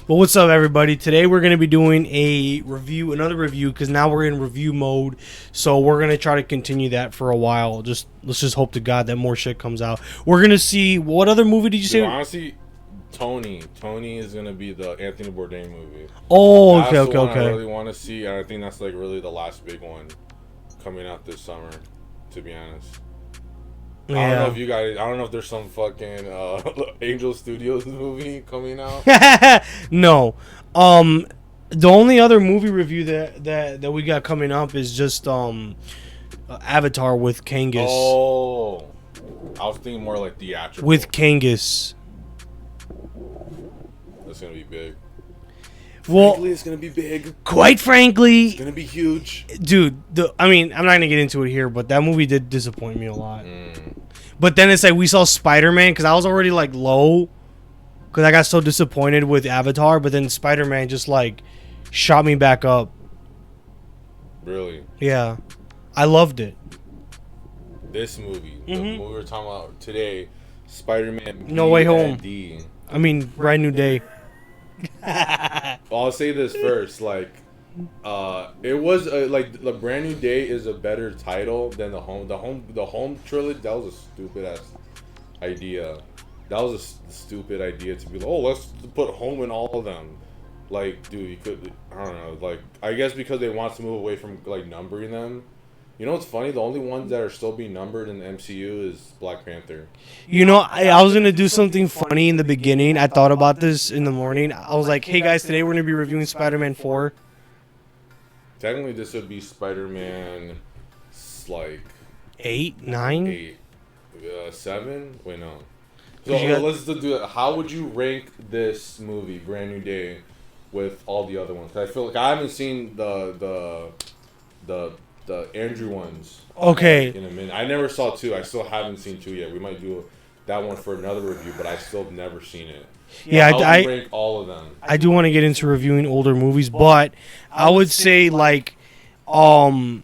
Well, what's up, everybody? Today we're going to be doing another review, because now we're in review mode. So we're going to try to continue that for a while. Let's just hope to God that more shit comes out. We're going to see, what other movie did you say? Honestly, Tony is going to be the Anthony Bourdain movie. Oh, that's okay. I really want to see, and I think that's like really the last big one coming out this summer, to be honest. Yeah. I don't know if you guys. I don't know if there's some fucking Angel Studios movie coming out. No. The only other movie review that we got coming up is just Avatar with Kangas. Oh, I was thinking more like theatrical. With Kangas. That's gonna be big. Well, frankly, it's gonna be big. Quite frankly, it's gonna be huge, dude. I'm not gonna get into it here, but that movie did disappoint me a lot. But then it's like we saw Spider-Man, because I was already like low, because I got so disappointed with Avatar. But then Spider-Man just like shot me back up. Really? Yeah, I loved it. This movie, the movie we're talking about today, Spider-Man. No Way Home. I mean, Brand New Day. I'll say this first, like, it was like the Brand New Day is a better title than the home trilogy. That was a stupid ass idea. That was a stupid idea to be like, oh, let's put home in all of them. Like, dude, you could, I don't know, like, I guess because they want to move away from like numbering them. You know what's funny? The only ones that are still being numbered in the MCU is Black Panther. You know, I was going to do something funny in the beginning. I thought about this in the morning. I was like, hey, guys, today we're going to be reviewing Spider-Man 4. Technically, this would be Spider-Man, like... 8, 9? 8. 7? Wait, no. So, let's do it. How would you rank this movie, Brand New Day, with all the other ones? I feel like I haven't seen the Andrew ones. Okay. In a minute. I never saw 2. I still haven't seen 2 yet. We might do that one for another review, but I still have never seen it. Yeah, I rank all of them. I do want to get into reviewing older movies, but I would say like the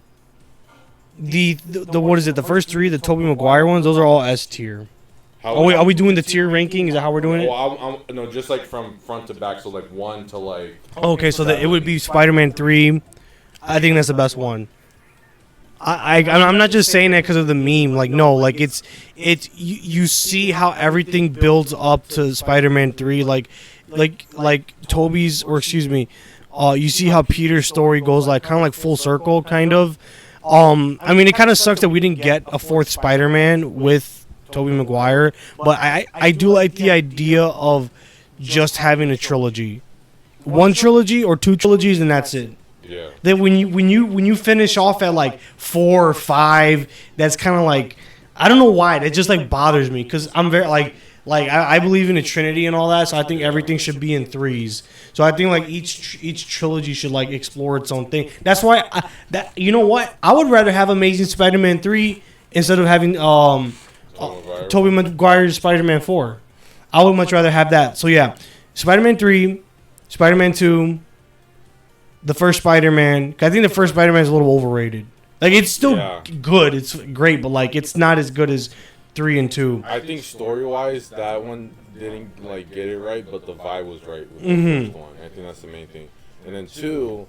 what is it? The first 3, the Tobey Maguire ones, those are all S tier. Are we doing the tier ranking? Is that how we're doing it? Well, no, just like from front to back, so like 1 to like. Okay, so it would be Spider-Man 3. I think that's the best one. I'm not just saying that because of the meme. Like, no, like it's you see how everything builds up to Spider-Man 3. Like Toby's, or excuse me, you see how Peter's story goes like kind of like full circle, kind of. I mean, it kind of sucks that we didn't get a 4th Spider-Man with Tobey Maguire, but I do like the idea of just having a trilogy, 1 trilogy or 2 trilogies, and that's it. Yeah. That when you finish off at like 4 or 5, that's kind of like, I don't know why, that just like bothers me, because I'm very like I believe in a trinity and all that, so I think everything should be in 3s. So I think like each trilogy should like explore its own thing. That's why you know what, I would rather have Amazing Spider-Man 3 instead of having Tobey Maguire's Spider-Man 4. I would much rather have that. So yeah, Spider-Man 3, Spider-Man 2. The first Spider-Man, I think the first Spider-Man is a little overrated. Like, it's still good, it's great, but like it's not as good as 3 and 2. I think story-wise, that one didn't like get it right, but the vibe was right with the first one. I think that's the main thing. And then 2,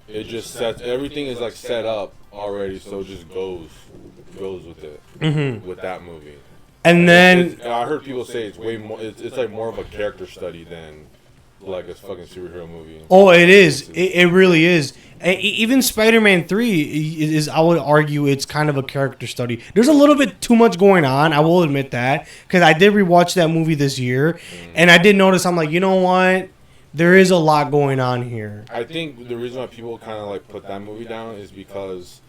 it just sets, everything is like set up already, so it just goes with it with that movie. And then I heard people say it's way more. It's like more of a character study than like a fucking superhero movie. Oh, it is. It really is. Even Spider-Man 3 is, I would argue, it's kind of a character study. There's a little bit too much going on, I will admit that, because I did rewatch that movie this year, and I did notice, I'm like, you know what? There is a lot going on here. I think the reason why people kind of like put that movie down is because,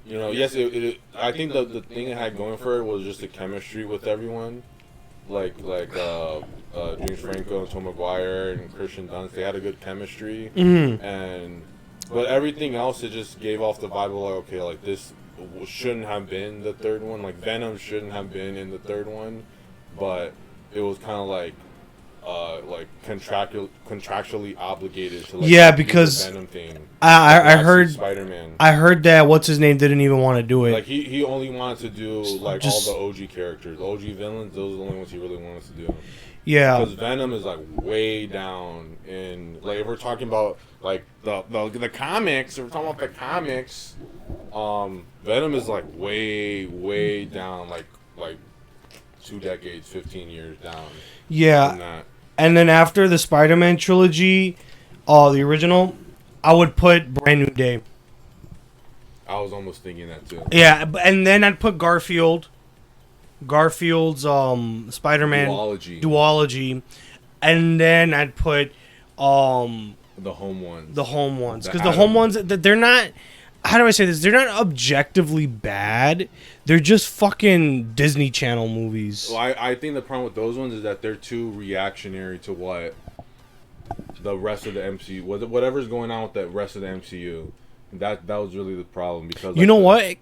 you know, yes, I think the thing it had going for it was just the chemistry with everyone. Like James Franco and Tom Maguire and Christian Dunst, they had a good chemistry, but everything else, it just gave off the vibe of like, okay, like this shouldn't have been the 3rd one, like Venom shouldn't have been in the 3rd one, but it was kind of like like contractually obligated to Yeah, do the because Venom thing. I heard Spider-Man. I heard that what's his name didn't even want to do it. Like he only wanted to do like Just- all the OG characters, OG villains. Those are the only ones he really wanted to do. Yeah, Because Venom is like way down in like if we're talking about like the comics, if we're talking about the comics, Venom is like way down, like 2 decades, 15 years down. yeah. From that. And then after the Spider-Man trilogy, the original, I would put Brand New Day. I was almost thinking that too. Yeah, and then I'd put Garfield's Spider-Man duology, and then I'd put the home ones. Because the home ones, they're not. How do I say this? They're not objectively bad. They're just fucking Disney Channel movies. Well, I think the problem with those ones is that they're too reactionary to what the rest of the MCU, whatever's going on with the rest of the MCU. That was really the problem because You know what?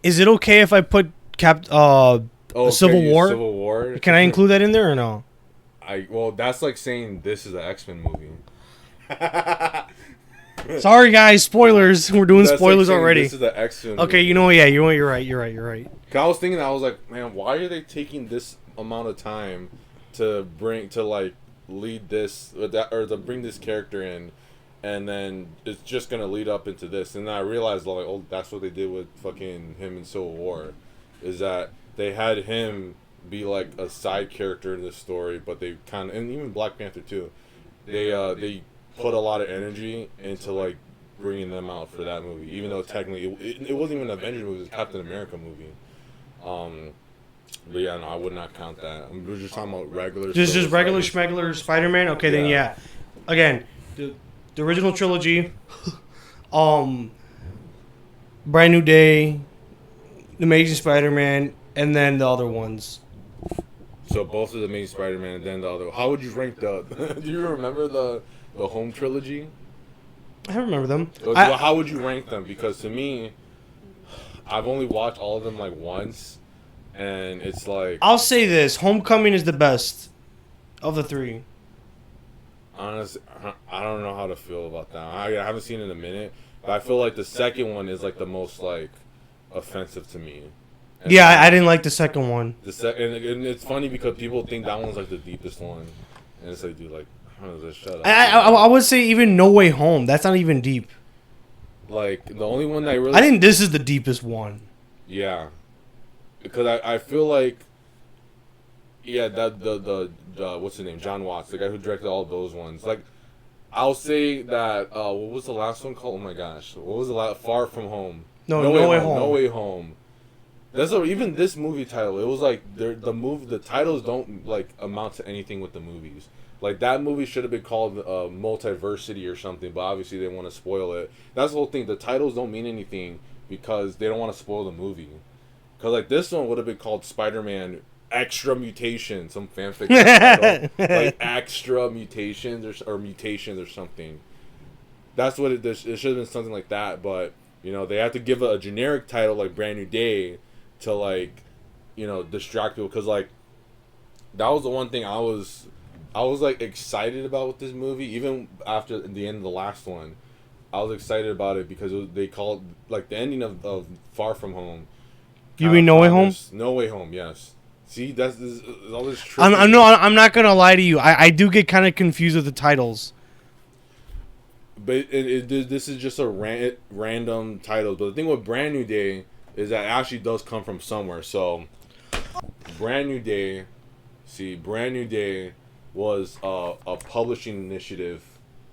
Is it okay if I put Civil War? Civil War. Can I include that in there or no? Well, that's like saying this is an X-Men movie. Sorry, guys. Spoilers. We're doing That's spoilers like saying already. This is an X-Men Okay, movie. you know what? Yeah, you're right. 'Cause I was thinking, I was like, man, why are they taking this amount of time to lead this or to bring this character in, and then it's just gonna lead up into this, and then I realized like, oh, that's what they did with fucking him in Civil War, is that they had him be like a side character in this story, but they kind of, and even Black Panther too, they put a lot of energy into like bringing them out for that movie, even though technically it wasn't even an Avengers movie, it was a Captain America movie. But yeah, no, I would not count that. We're just talking about regular. Just regular schmegular Spider-Man. Okay, then yeah. Again, the original trilogy, Brand New Day, The Amazing Spider-Man, and then the other ones. So both of the main Spider-Man and then the other. How would you rank the? Do you remember the Home trilogy? I remember them. How would you rank them? Because to me, I've only watched all of them like once, and it's like. I'll say this: Homecoming is the best of the three. Honestly, I don't know how to feel about that. I haven't seen it in a minute, but I feel like the second one is like the most like offensive to me. And yeah, I didn't like the second one. And it's funny because people think that one's like the deepest one, and it's like, dude, like, just shut up. I would say even No Way Home. That's not even deep. Like the only one that I really. I think this is the deepest one. Yeah, because I feel like. Yeah, that the what's his name, John Watts, the guy who directed all those ones. Like, I'll say that. What was the last one called? Oh my gosh, what was the last? Far From Home. No Way Home. No Way Home. Even this movie title. It was like the titles don't like amount to anything with the movies. Like that movie should have been called Multiversity or something, but obviously they want to spoil it. That's the whole thing. The titles don't mean anything because they don't want to spoil the movie. Because like this one would have been called Spider-Man Extra Mutation, some fanfic title, like Extra Mutations or Mutations or something. That's what it should have been, something like that. But they have to give a generic title like Brand New Day to like distract people, because like that was the one thing I was like excited about with this movie. Even after the end of the last one, I was excited about it because they called like the ending of Far From Home. You mean No Way Home? No Way Home, yes. See, that's all this. I'm not gonna lie to you. I do get kind of confused with the titles. But this is just a random title. But the thing with Brand New Day is that it actually does come from somewhere. So, Brand New Day was a publishing initiative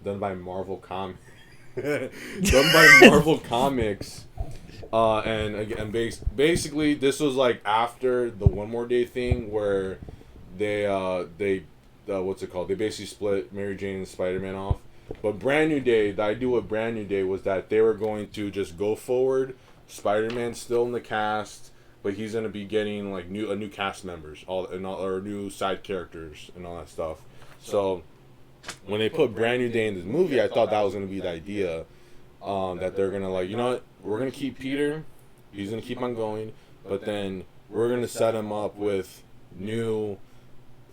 done by Marvel Comics. And again, basically, this was like after the One More Day thing, where they what's it called? They basically split Mary Jane and Spider-Man off. But Brand New Day, the idea with Brand New Day was that they were going to just go forward. Spider-Man's still in the cast, but he's gonna be getting like new cast members, or new side characters and all that stuff. So when they put Brand New Day in this movie, I thought that was gonna be the idea. That they're gonna like, we're gonna keep Peter, he's gonna keep on going, but then we're gonna set him up with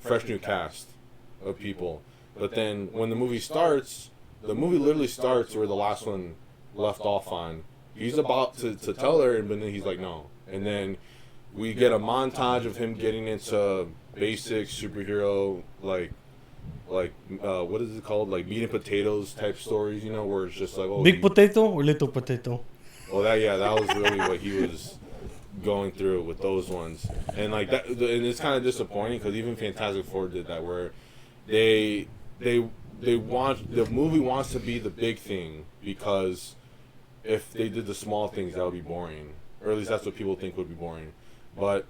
fresh new cast, of people. But then when the movie starts, the movie literally starts where the last one left off on. He's about to tell her, but then he's like, no. And then we get a montage of him getting into basic superhero, like what is it called? Like meat and potatoes type stories, you know, where it's just like, oh, big potato or little potato? Well, that was really what he was going through with those ones. And like that, and it's kind of disappointing because even Fantastic Four did that, where they want, the movie wants to be the big thing, because if they did the small things, that would be boring, or at least that's what people think would be boring. But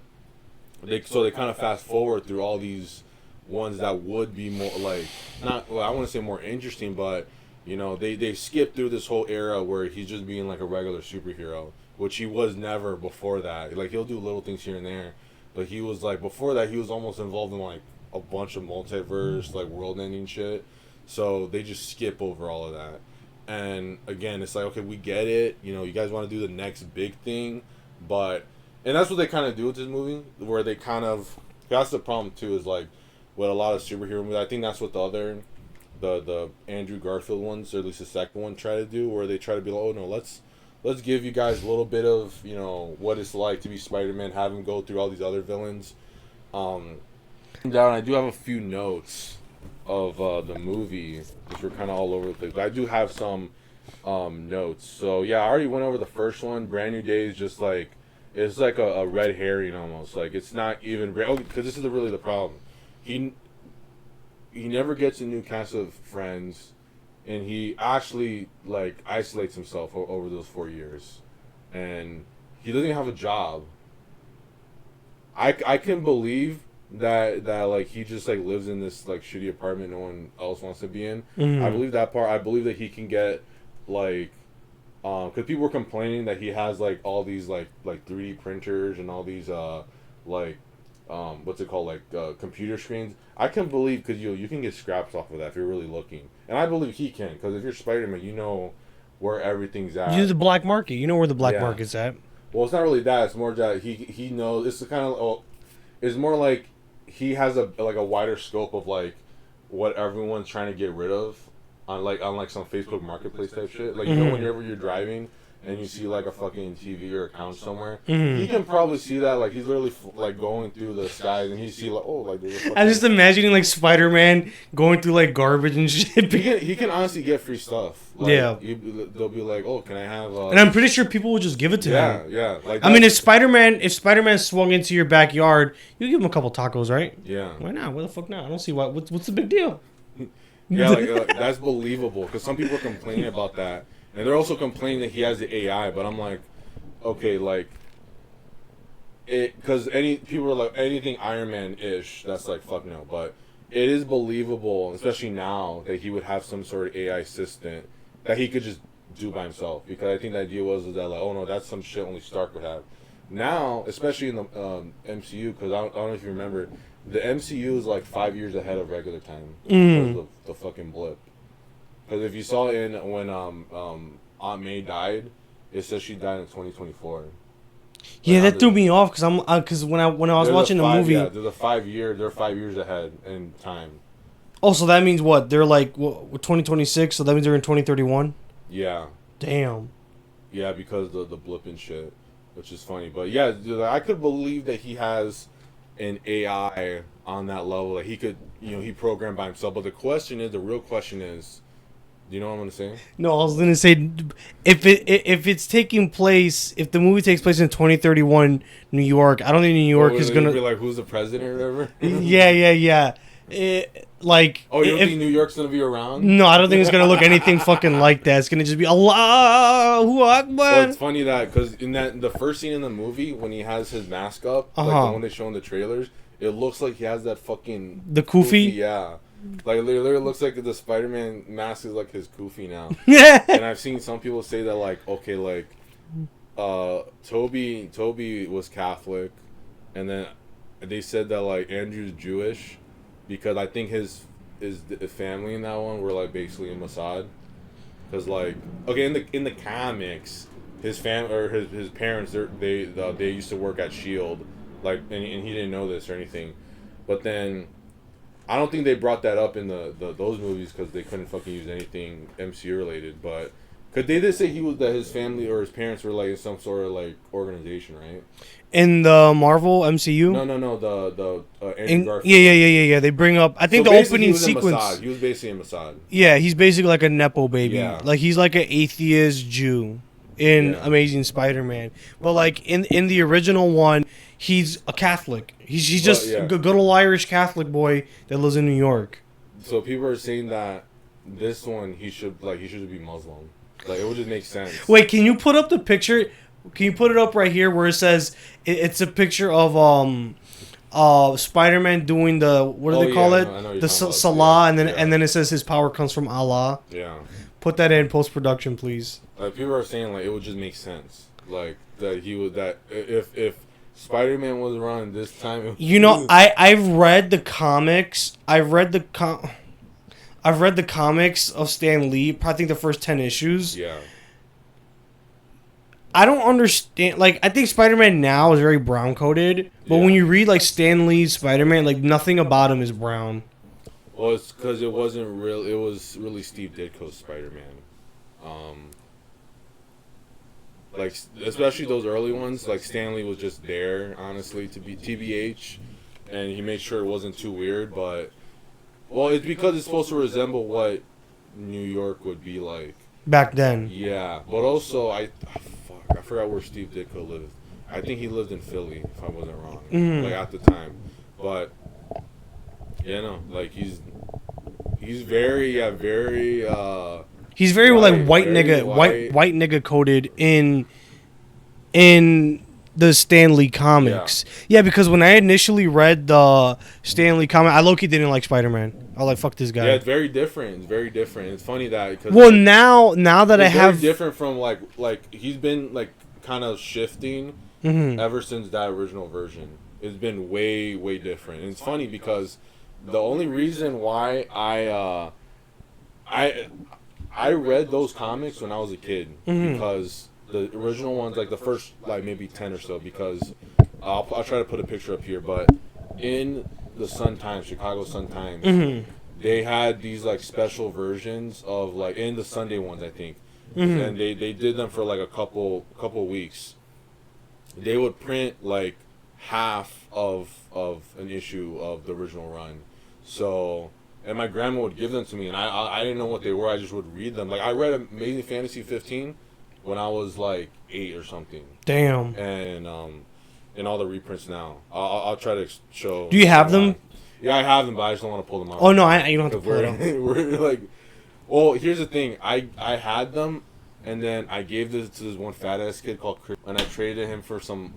they kind of fast forward through all these ones that would be more like, not, well, I want to say more interesting, but you know, they skipped through this whole era where he's just being like a regular superhero, which he was never before that. Like, he'll do little things here and there, but he was like, before that, he was almost involved in like a bunch of multiverse, like world-ending shit. So they just skip over all of that. And again, it's like, okay, we get it. You know, you guys want to do the next big thing, but, and that's what they kind of do with this movie, where they kind of, that's the problem too, is like with a lot of superhero movies. I think that's what the Andrew Garfield ones, or at least the second one, try to do, where they try to be like, oh no, let's give you guys a little bit of, you know, what it's like to be Spider-Man, have him go through all these other villains. Down, I do have a few notes of the movie, which were kind of all over the place, but I do have some notes. So yeah, I already went over the first one. Brand New Day is just like, it's like a red herring almost. Like, it's not even, because this is really the problem. He never gets a new cast of friends, and he actually like isolates himself over those 4 years, and he doesn't even have a job. I can believe that like he just like lives in this like shitty apartment no one else wants to be in. Mm-hmm. I believe that part. I believe that he can get like, because people were complaining that he has like all these like 3D printers and all these like what's it called, like computer screens. I can believe, because you can get scraps off of that if you're really looking, and I believe he can, because if you're Spider-Man, you know where everything's at. You do the black market. You know where the black market's at. Well, it's not really that. It's more that he knows. It's the kind of, it's more like he has a wider scope of like what everyone's trying to get rid of on like some Facebook Marketplace type shit. Like, you know, whenever you're driving and you see like a fucking TV or a couch somewhere, he can probably see that. Like, he's literally like going through the skies, and he see like, oh, like there's a fucking... I'm just imagining like Spider-Man going through like garbage and shit. He can honestly get free stuff. Like, yeah, they'll be like, oh, can I have? And I'm pretty sure people will just give it to him. Yeah. Like, I mean, if Spider-Man swung into your backyard, you give him a couple tacos, right? Yeah. Why not? Why the fuck not? I don't see why. What's the big deal? Yeah, like, that's believable, because some people are complaining about that. And they're also complaining that he has the AI, but I'm like, okay, like, because people are like, anything Iron Man-ish, that's like, fuck no. But it is believable, especially now, that he would have some sort of AI assistant that he could just do by himself. Because I think the idea was that, like, oh no, that's some shit only Stark would have. Now, especially in the MCU, because I don't know if you remember, the MCU is like 5 years ahead of regular time because of the fucking blip. Because if you saw when Aunt May died, it says she died in 2024. Yeah, that threw me off, because when I was watching the movie, they're 5 years ahead in time. Oh, so that means what? They're like 2026, so that means they're in 2031. Yeah. Damn. Yeah, because the blip and shit, which is funny. But yeah, dude, I could believe that he has an AI on that level that he could, you know, he programmed by himself. But the real question is. Do you know what I'm gonna say? No, I was gonna say, if the movie takes place in 2031 New York, I don't think New York is gonna be like, who's the president or whatever. Yeah. You don't think New York's gonna be around? No, I don't think it's gonna look anything fucking like that. It's gonna just be Allahu Akbar. Well, it's funny that, because in the first scene in the movie when he has his mask up, like the one they show in the trailers, it looks like he has that fucking the kufi. Yeah. Like, it literally looks like the Spider-Man mask is like his kufi now. And I've seen some people say that, like, okay, like, Toby was Catholic, and then they said that, like, Andrew's Jewish, because I think his family in that one were, like, basically in Mossad. Because, like, okay, in the comics, his parents, they used to work at SHIELD, like, and he didn't know this or anything. But then I don't think they brought that up in those movies because they couldn't fucking use anything MCU related. But could they did say that his family or his parents were like in some sort of like organization, right? In the Marvel MCU? No. The Andrew Garfield. Yeah. They bring up. I think So the basically opening he was sequence. He was basically a Mossad. Yeah, he's basically like a nepo baby. Yeah. Like he's like an atheist Jew in Amazing Spider-Man. But like in the original one, he's a Catholic. He's just a good old Irish Catholic boy that lives in New York. So people are saying that this one he should be Muslim. Like it would just make sense. Wait, can you put up the picture? Can you put it up right here where it says it's a picture of Spider-Man doing the what do they call it? I know the Salah, and then it says his power comes from Allah. Yeah. Put that in post production, please. Like people are saying, like it would just make sense, like that he would if Spider-Man was around this time. I've read the comics. I've read the comics of Stan Lee. I think the first 10 issues. Yeah. I don't understand. Like, I think Spider-Man now is very brown coated, but when you read like Stan Lee's Spider-Man, like nothing about him is brown. Well, it's because it wasn't real. It was really Steve Ditko's Spider-Man. Like especially those early ones, like Stan Lee was just there, honestly, to be TBH, and he made sure it wasn't too weird. But it's because it's supposed to resemble what New York would be like back then. Yeah, but also I forgot where Steve Ditko lived. I think he lived in Philly, if I wasn't wrong, like at the time. But like he's very he's very like white nigga coded in the Stan Lee comics. Yeah, because when I initially read the Stan Lee comic, I low-key didn't like Spider-Man. I was like, fuck this guy. Yeah, it's very different. It's very different. It's funny that because now that I have very different from like he's been like kind of shifting ever since that original version. It's been way different. And it's funny because the only reason why I read those comics when I was a kid because the original ones, like the first like maybe 10 or so, because I'll try to put a picture up here, but in the Sun-Times, Chicago Sun-Times, they had these like special versions of like in the Sunday ones, I think, and they did them for like a couple weeks. They would print like half of an issue of the original run, so. And my grandma would give them to me, and I didn't know what they were. I just would read them. Like I read Amazing Fantasy 15 when I was like 8 or something. Damn. And all the reprints now. I'll try to show. Do you have them? Yeah, I have them, but I just don't want to pull them out. Oh no, you don't have to pull them. We're like, well, here's the thing. I had them, and then I gave this to this one fat ass kid called Chris, and I traded him for some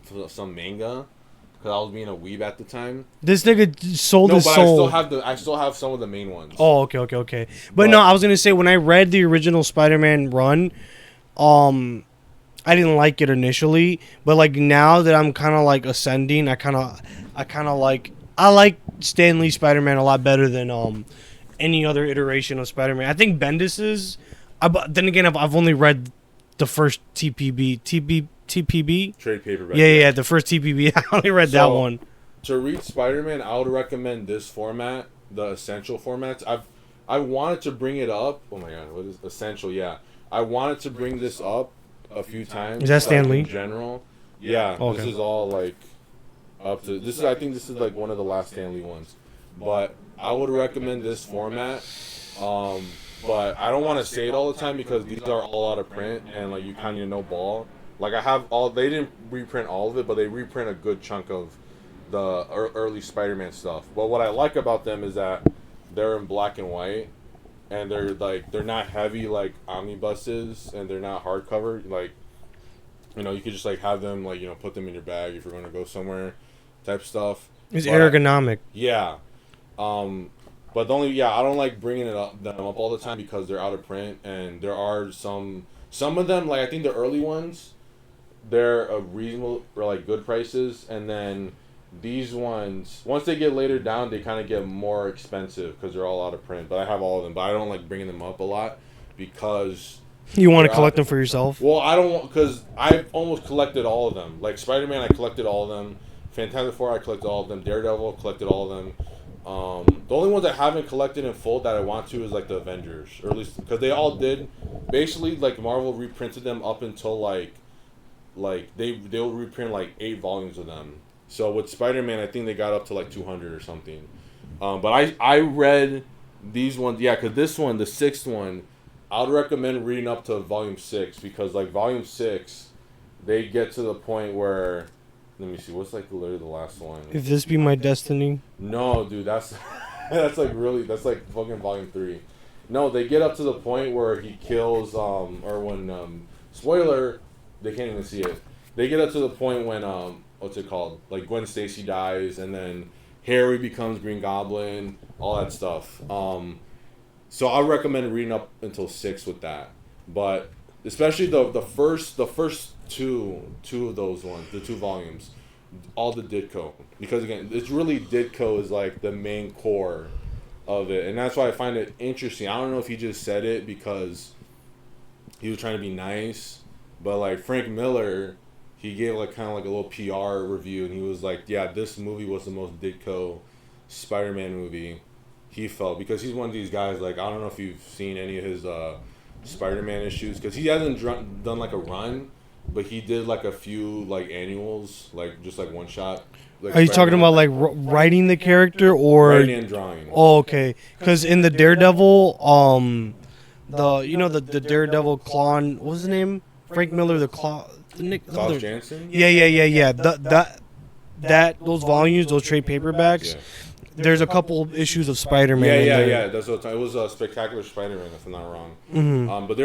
manga. Because I was being a weeb at the time. This nigga sold his soul. I still have some of the main ones. Oh, okay. But no, I was gonna say when I read the original Spider-Man run, I didn't like it initially, but like now that I'm kind of like ascending, I like Stan Lee Spider-Man a lot better than any other iteration of Spider-Man. I think Bendis's. Then again, I've only read the first TPB trade paperback. Yeah, the first TPB. I only read that one. To read Spider-Man, I would recommend this format, the Essential formats. I wanted to bring it up. Oh my god, what is Essential? Yeah, I wanted to bring this up a few times. Is that Stan Lee? In general, yeah. Okay. This is all like up to this. I think this is like one of the last Stan Lee ones, but I would recommend this format. But I don't want to say it all the time because these are all out of print and like you kind of know ball. Like I have they didn't reprint all of it, but they reprint a good chunk of the early Spider-Man stuff. But what I like about them is that they're in black and white, and they're not heavy like omnibuses, and they're not hardcover. Like, you could just like have them like put them in your bag if you're going to go somewhere, type stuff. It's ergonomic. Yeah. But I don't like bringing them up all the time because they're out of print, and there are some of them, like I think the early ones, they're a reasonable or like good prices, and then these ones, once they get later down, they kind of get more expensive because they're all out of print. But I have all of them, but I don't like bringing them up a lot because you want to collect them for yourself. Well, I don't, because I've almost collected all of them. Like Spider-Man, I collected all of them. Fantastic Four, I collected all of them. Daredevil, collected all of them. The only ones I haven't collected in full that I want to is like the Avengers, or at least because they all did. Basically, like Marvel reprinted them up until like they'll reprint like 8 volumes of them. So with Spider-Man, I think they got up to like 200 or something. But I read these ones, yeah, because this one, the 6th one, I would recommend reading up to volume 6 because like volume 6, they get to the point where, let me see, what's like literally the last one? If this be my destiny. No, dude, that's that's like fucking volume 3. No, they get up to the point where he kills or when spoiler, they can't even see it. They get up to the point when what's it called? Like Gwen Stacy dies and then Harry becomes Green Goblin, all that stuff. So I recommend reading up until 6 with that. But especially the first two of those ones, the 2 volumes, all the Ditko, because again, it's really Ditko is like the main core of it, and that's why I find it interesting. I don't know if he just said it because he was trying to be nice, but like Frank Miller, he gave like kind of like a little PR review, and he was like, yeah, this movie was the most Ditko Spider-Man movie he felt, because he's one of these guys, like, I don't know if you've seen any of his Spider-Man issues, because he hasn't done like a run, but he did like a few like annuals, like just like one shot. Like Are you talking about like writing the character or writing and drawing? Oh, okay. Because in the Daredevil, the Daredevil clone, what was his name? Frank Miller, the Claw, Klaus Janson. Yeah. Those volumes, those trade paperbacks. Yeah. There's a couple issues of Spider-Man. Yeah. That's what it was. Spectacular Spider-Man, if I'm not wrong. Mm-hmm. But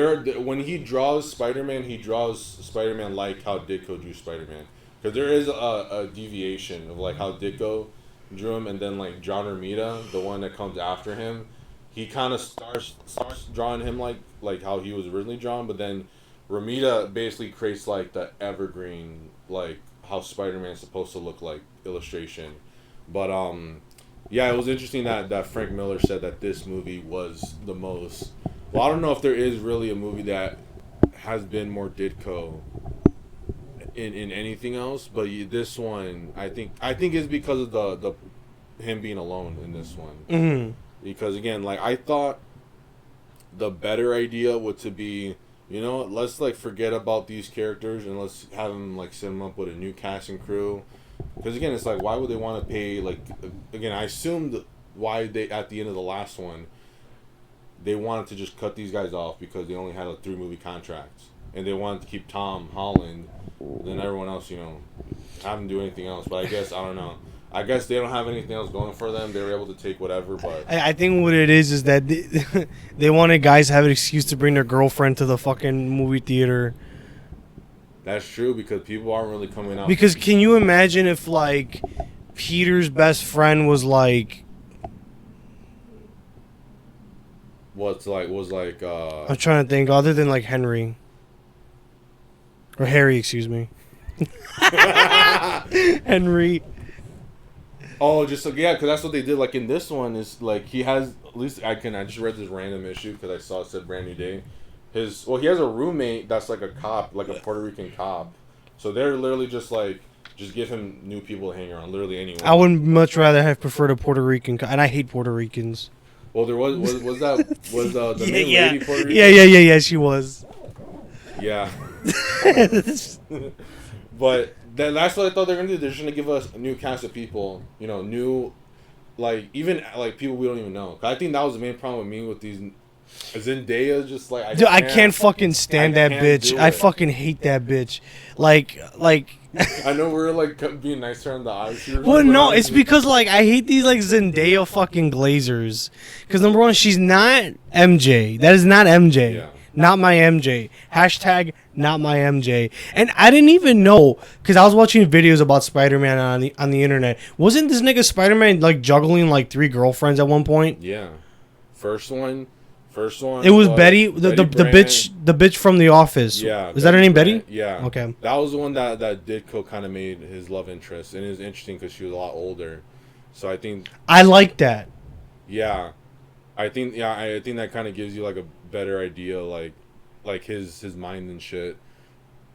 when he draws Spider-Man, he draws Spider-Man like how Ditko drew Spider-Man. Because there is a deviation of like how Ditko drew him, and then like John Romita, the one that comes after him, he kind of starts drawing him like how he was originally drawn, but then Romita basically creates like the evergreen, like how Spider-Man is supposed to look like illustration. But yeah, it was interesting that Frank Miller said that this movie was the most. Well, I don't know if there is really a movie that has been more Ditko in anything else, but this one, I think is because of the him being alone in this one. Mm-hmm. Because again, like I thought, the better idea would to be, let's like forget about these characters and let's have them like set them up with a new cast and crew. Because again, it's like, why would they want to pay, like, again, I assumed why they, at the end of the last one, they wanted to just cut these guys off because they only had a 3-movie contract. And they wanted to keep Tom Holland, then everyone else, have them do anything else. But I guess, I don't know. I guess they don't have anything else going for them. They were able to take whatever, but... I think what it is that they wanted guys to have an excuse to bring their girlfriend to the fucking movie theater. That's true, because people aren't really coming out. Because can you imagine if, like, Peter's best friend was, like... I'm trying to think, other than, like, Henry. Or Harry, excuse me. Henry. Oh, just like, yeah, because that's what they did. Like, in this one, is, like, he has... At least I just read this random issue, because I saw it said Brand New Day. He has a roommate that's like a cop, like a Puerto Rican cop. So they're literally just give him new people to hang around, literally anyone. I would much rather have preferred a Puerto Rican, and I hate Puerto Ricans. Well, there was the main lady Puerto Rican? Yeah, she was. Yeah. But then that's what I thought they're gonna do. They're just gonna give us a new cast of people, new, like, even like people we don't even know. I think that was the main problem with me with these. Zendaya just like I can't fucking stand that bitch. I fucking hate that bitch. Like I know we're like being nice to her on the eyes. Well, no, it's because like I hate these like Zendaya fucking glazers. Because number one, she's not MJ. That is not MJ. Yeah. Not my MJ. Hashtag not my MJ. And I didn't even know, because I was watching videos about Spider-Man on the internet. Wasn't this nigga Spider-Man like juggling like 3 girlfriends at one point? Yeah. First one. It was Betty, the bitch from The Office. Yeah. Is that her name, Betty? Yeah. Okay. That was the one that Ditko kind of made his love interest, and it was interesting because she was a lot older. So I think I like that. Yeah, I think that kind of gives you like a better idea, like his mind and shit.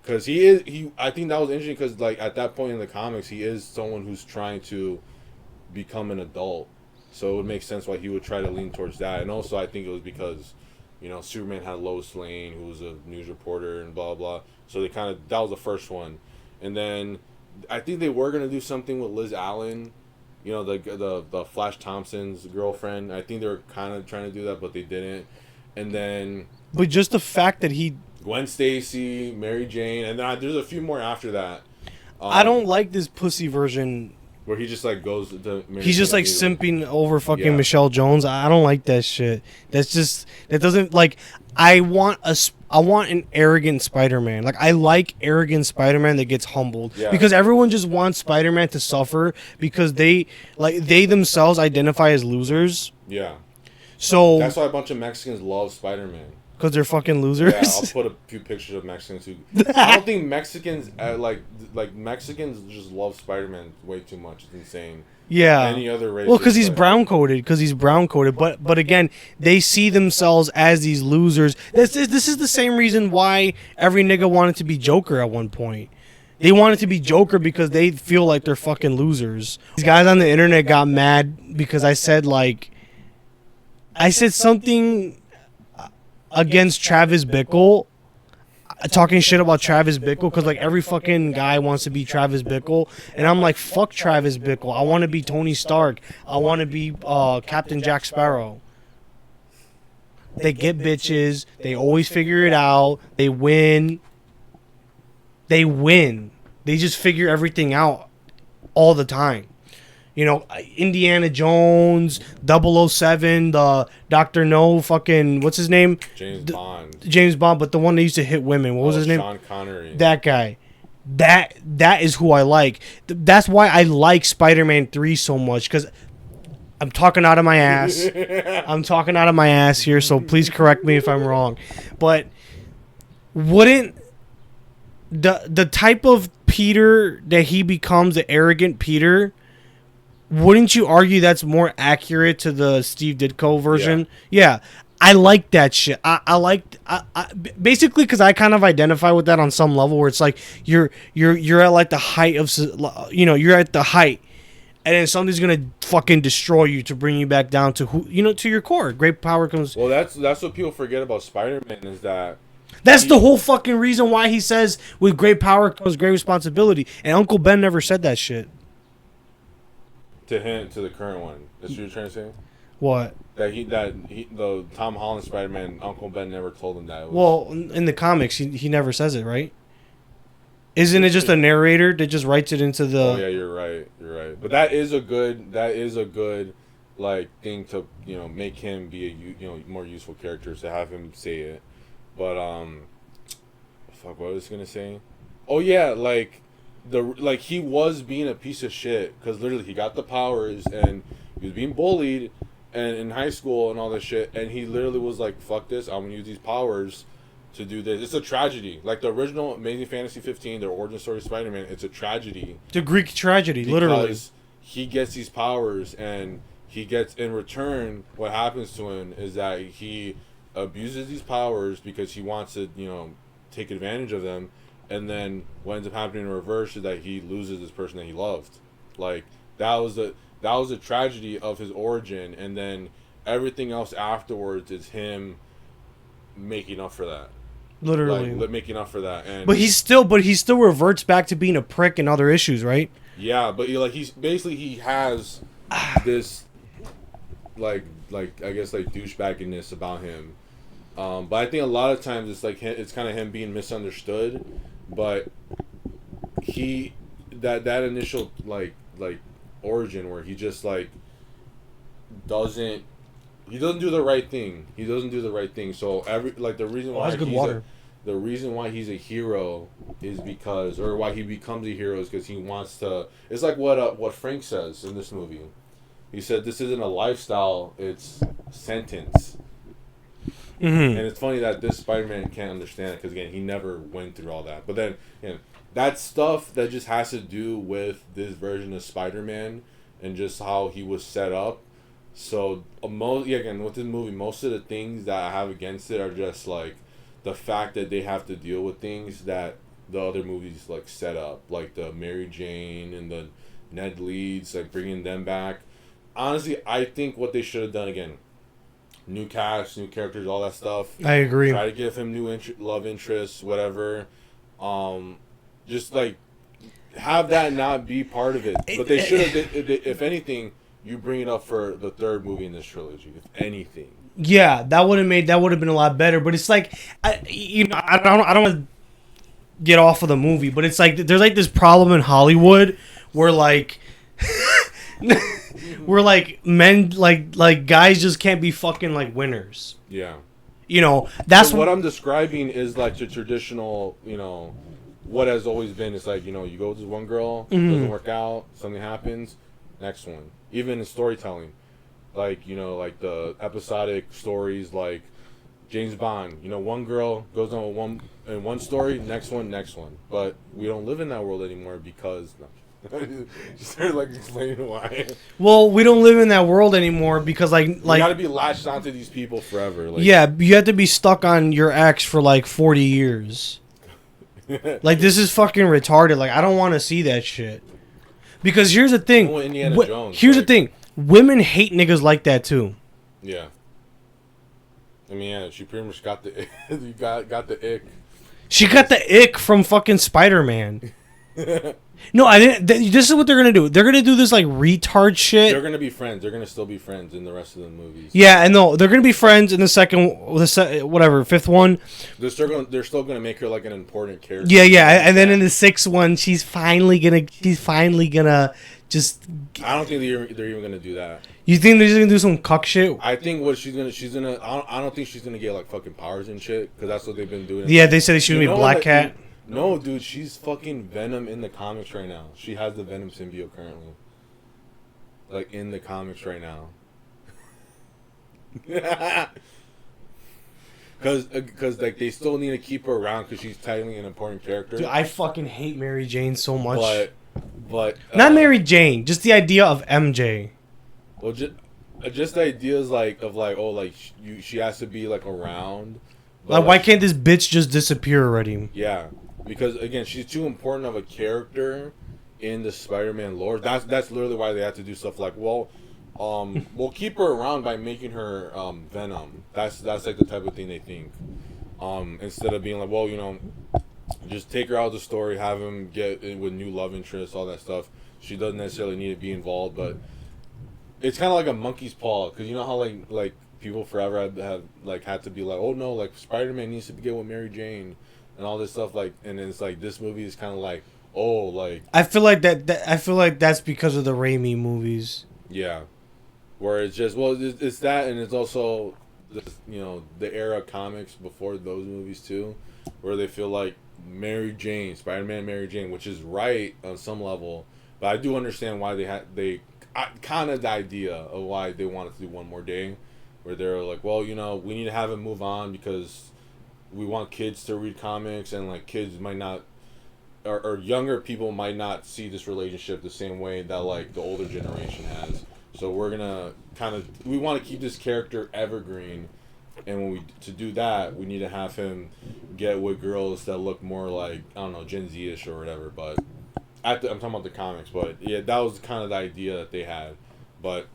Because I think that was interesting because like at that point in the comics, he is someone who's trying to become an adult. So it would make sense why he would try to lean towards that. And also, I think it was because, Superman had Lois Lane, who was a news reporter, and blah, blah. So they that was the first one. And then I think they were going to do something with Liz Allen, the Flash Thompson's girlfriend. I think they were kind of trying to do that, but they didn't. And then... But just the fact that Gwen Stacy, Mary Jane, and then there's a few more after that. I don't like this pussy version... Where he just goes to Mary He's just Jane simping over fucking Michelle Jones. I don't like that shit. That doesn't I want an arrogant Spider-Man. I like arrogant Spider-Man that gets humbled. Yeah. Because everyone just wants Spider-Man to suffer because they themselves identify as losers. Yeah. So that's why a bunch of Mexicans love Spider-Man. Because they're fucking losers. Yeah, I'll put a few pictures of Mexicans who... I don't think Mexicans... Mexicans just love Spider-Man way too much. It's insane. Yeah. Any other race... Well, because he's brown-coated. But again, they see themselves as these losers. This is the same reason why every nigga wanted to be Joker at one point. They wanted to be Joker because they feel like they're fucking losers. These guys on the internet got mad because I said something... against Travis Bickle, talking shit about Travis Bickle, because every fucking guy wants to be Travis Bickle, and I'm like, fuck Travis Bickle. I want to be Tony Stark. I want to be Captain Jack Sparrow. They get bitches. They always figure it out. They win. They just figure everything out all the time. Indiana Jones, 007, the Dr. No fucking, what's his name? James Bond, but the one that used to hit women. What was his name? Sean Connery. That guy. That is who I like. That's why I like Spider-Man 3 so much, because I'm talking out of my ass. I'm talking out of my ass here, so please correct me if I'm wrong. But wouldn't the type of Peter that he becomes, the arrogant Peter... Wouldn't you argue that's more accurate to the Steve Ditko version? Yeah. I like that shit. I basically because I kind of identify with that on some level where it's you're at the height of you're at the height, and then something's gonna fucking destroy you to bring you back down to to your core. Great power comes. Well, that's what people forget about Spider-Man is that. That's the whole fucking reason why he says with great power comes great responsibility, and Uncle Ben never said that shit. To the current one. That's what you're trying to say? What? The Tom Holland Spider-Man, Uncle Ben never told him that. Well, in the comics, he never says it, right? Isn't it just a narrator that just writes it into the... Oh, yeah, you're right. But that is a good thing to, make him be a, more useful character, to have him say it. But, fuck, what was I going to say? Oh, yeah, he was being a piece of shit because literally he got the powers and he was being bullied and in high school and all this shit, and he literally was like, fuck this, I'm gonna use these powers to do this. It's a tragedy. The original Amazing Fantasy 15, the origin story of Spider-Man, it's a tragedy. It's a Greek tragedy, literally. Because he gets these powers and he gets, in return, what happens to him is that he abuses these powers because he wants to, take advantage of them. And then what ends up happening in reverse is that he loses this person that he loved. That was the tragedy of his origin, and then everything else afterwards is him making up for that. Literally making up for that. And but he still reverts back to being a prick and other issues, right? Yeah, but he has this I guess douchebagginess about him. But I think a lot of times it's kind of him being misunderstood. But that initial origin where he just doesn't do the right thing. So the reason why the reason why he's a hero is because, or why he becomes a hero is because he wants to. It's like what Frank says in this movie. He said this isn't a lifestyle, it's sentence. Mm-hmm. And it's funny that this Spider-Man can't understand it because, again, he never went through all that. But then, that stuff that just has to do with this version of Spider-Man and just how he was set up. So, again, with this movie, most of the things that I have against it are just, the fact that they have to deal with things that the other movies, set up. Like the Mary Jane and the Ned Leeds, bringing them back. honestly, I think what they should have done again, new cast, new characters, all that stuff. I agree. Try to give him new love interests, whatever. Just like have that not be part of it. But they should have. If anything, you bring it up for the third movie in this trilogy. If anything. Yeah, that would have been a lot better. But it's like, I don't want to get off of the movie, but it's like there's like this problem in Hollywood where like where like men like guys just can't be fucking like winners. Yeah. That's so what I'm describing is like the traditional, what has always been. It's like, you go with this one girl, doesn't work out, something happens, next one. Even in storytelling, like, like the episodic stories, like James Bond, one girl goes on with one story, next one. But we don't live in that world anymore because... She started like explaining why. Well, we don't live in that world anymore because like you gotta be latched onto these people forever. Like, yeah, you have to be stuck on your ex for like 40 years. Like, this is fucking retarded. Like, I don't want to see that shit. Because here's the thing. Indiana Jones, here's the thing. Women hate niggas like that too. Yeah. I mean, yeah, she pretty much got the got the ick. She got the ick from fucking Spider-Man. No, I didn't. This is what they're gonna do. They're gonna do this like retard shit. They're gonna be friends. They're gonna still be friends in the rest of the movies. Yeah, and no, they're gonna be friends in the fifth one. They're still gonna make her like an important character. Yeah, and then in the sixth one, she's finally gonna just. I don't think they're even gonna do that. You think they're just gonna do some cuck shit? I think what she's gonna. I don't think she's gonna get like fucking powers and shit because that's what they've been doing. Yeah, they said she was gonna be Black Cat. No, dude, she's fucking Venom in the comics right now. She has the Venom symbiote currently. Like, in the comics right now. Because like, they still need to keep her around because she's technically an important character. Dude, I fucking hate Mary Jane so much. But not Mary Jane, just the idea of MJ. Well, just the ideas she has to be, like, around. Like, why can't this bitch just disappear already? Yeah. Because again, she's too important of a character in the Spider-Man lore. That's literally why they have to do stuff like, we'll keep her around by making her Venom. That's like the type of thing they think. Instead of being like, well, just take her out of the story, have him get in with new love interests, all that stuff. She doesn't necessarily need to be involved, but it's kind of like a monkey's paw. Because you know how like people forever have like had to be like, oh no, like Spider-Man needs to get with Mary Jane. And all this stuff, like, and it's like this movie is kind of like, oh, like, I feel like that's because of the Raimi movies. Yeah, where it's just, well, it's that, and it's also the era of comics before those movies too, where they feel like Mary Jane, Spider-Man, Mary Jane, which is right on some level, but I do understand why they kind of the idea of why they wanted to do one more day, where they're like, well, we need to have him move on because we want kids to read comics, and like kids might not, or younger people might not see this relationship the same way that like the older generation has. So we're gonna we want to keep this character evergreen, and to do that, we need to have him get with girls that look more like, I don't know, Gen Z-ish or whatever. But I'm talking about the comics, but yeah, that was kind of the idea that they had. But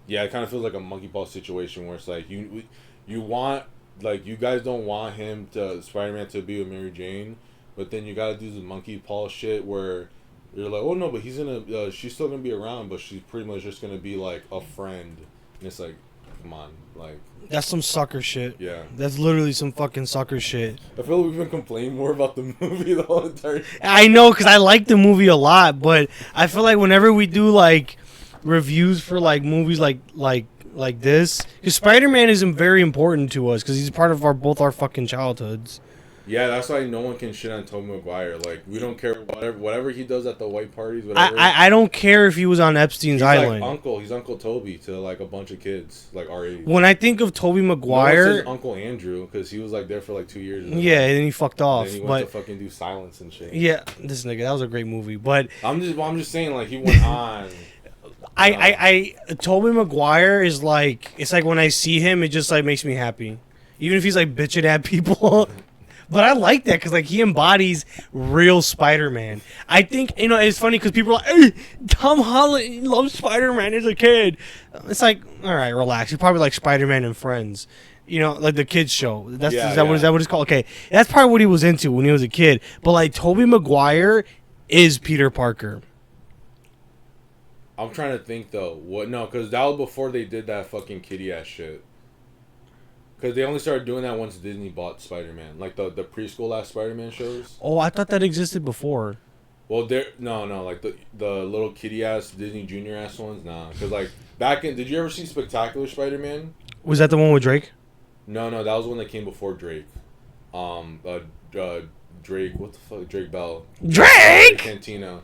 yeah, it kind of feels like a monkey ball situation where it's like you want. Like, you guys don't want Spider-Man to be with Mary Jane, but then you gotta do the monkey paw shit where you're like, oh no, but she's still gonna be around, but she's pretty much just gonna be like a friend. And it's like, come on, like. That's some sucker shit. Yeah. That's literally some fucking sucker shit. I feel like we've been complaining more about the movie the whole entire time. I know, because I like the movie a lot, but I feel like whenever we do, like, reviews for, like, movies like this, because Spider-Man is very important to us because he's part of both our fucking childhoods. Yeah, that's why no one can shit on Tobey Maguire. Like, we don't care whatever he does at the white parties. Whatever. I don't care if he was on Epstein's Island. He's Uncle Toby to like a bunch of kids like our age. When I think of Tobey Maguire, no one says Uncle Andrew because he was like there for like 2 years. Yeah, and then he fucked off. And then he went to fucking do Silence and shit. Yeah, this nigga, that was a great movie. But I'm just saying, like, he went on. Tobey Maguire is like, it's like when I see him, it just like makes me happy, even if he's like bitching at people. But I like that because like he embodies real Spider-Man. I think it's funny because people are like, hey, Tom Holland loves Spider-Man as a kid. It's like, all right, relax. You probably like Spider-Man and Friends. Like the kids show. Is that what it's called? Okay, that's probably what he was into when he was a kid. But like Tobey Maguire is Peter Parker. I'm trying to think though. No, because that was before they did that fucking kitty ass shit. Because they only started doing that once Disney bought Spider-Man, like the preschool ass Spider-Man shows. Oh, I thought that existed before. Well, no, like the little kitty ass Disney Junior ass ones, nah. Because like did you ever see Spectacular Spider-Man? Was that the one with Drake? No, that was one that came before Drake. Drake, what the fuck, Drake Bell. Drake Cantina.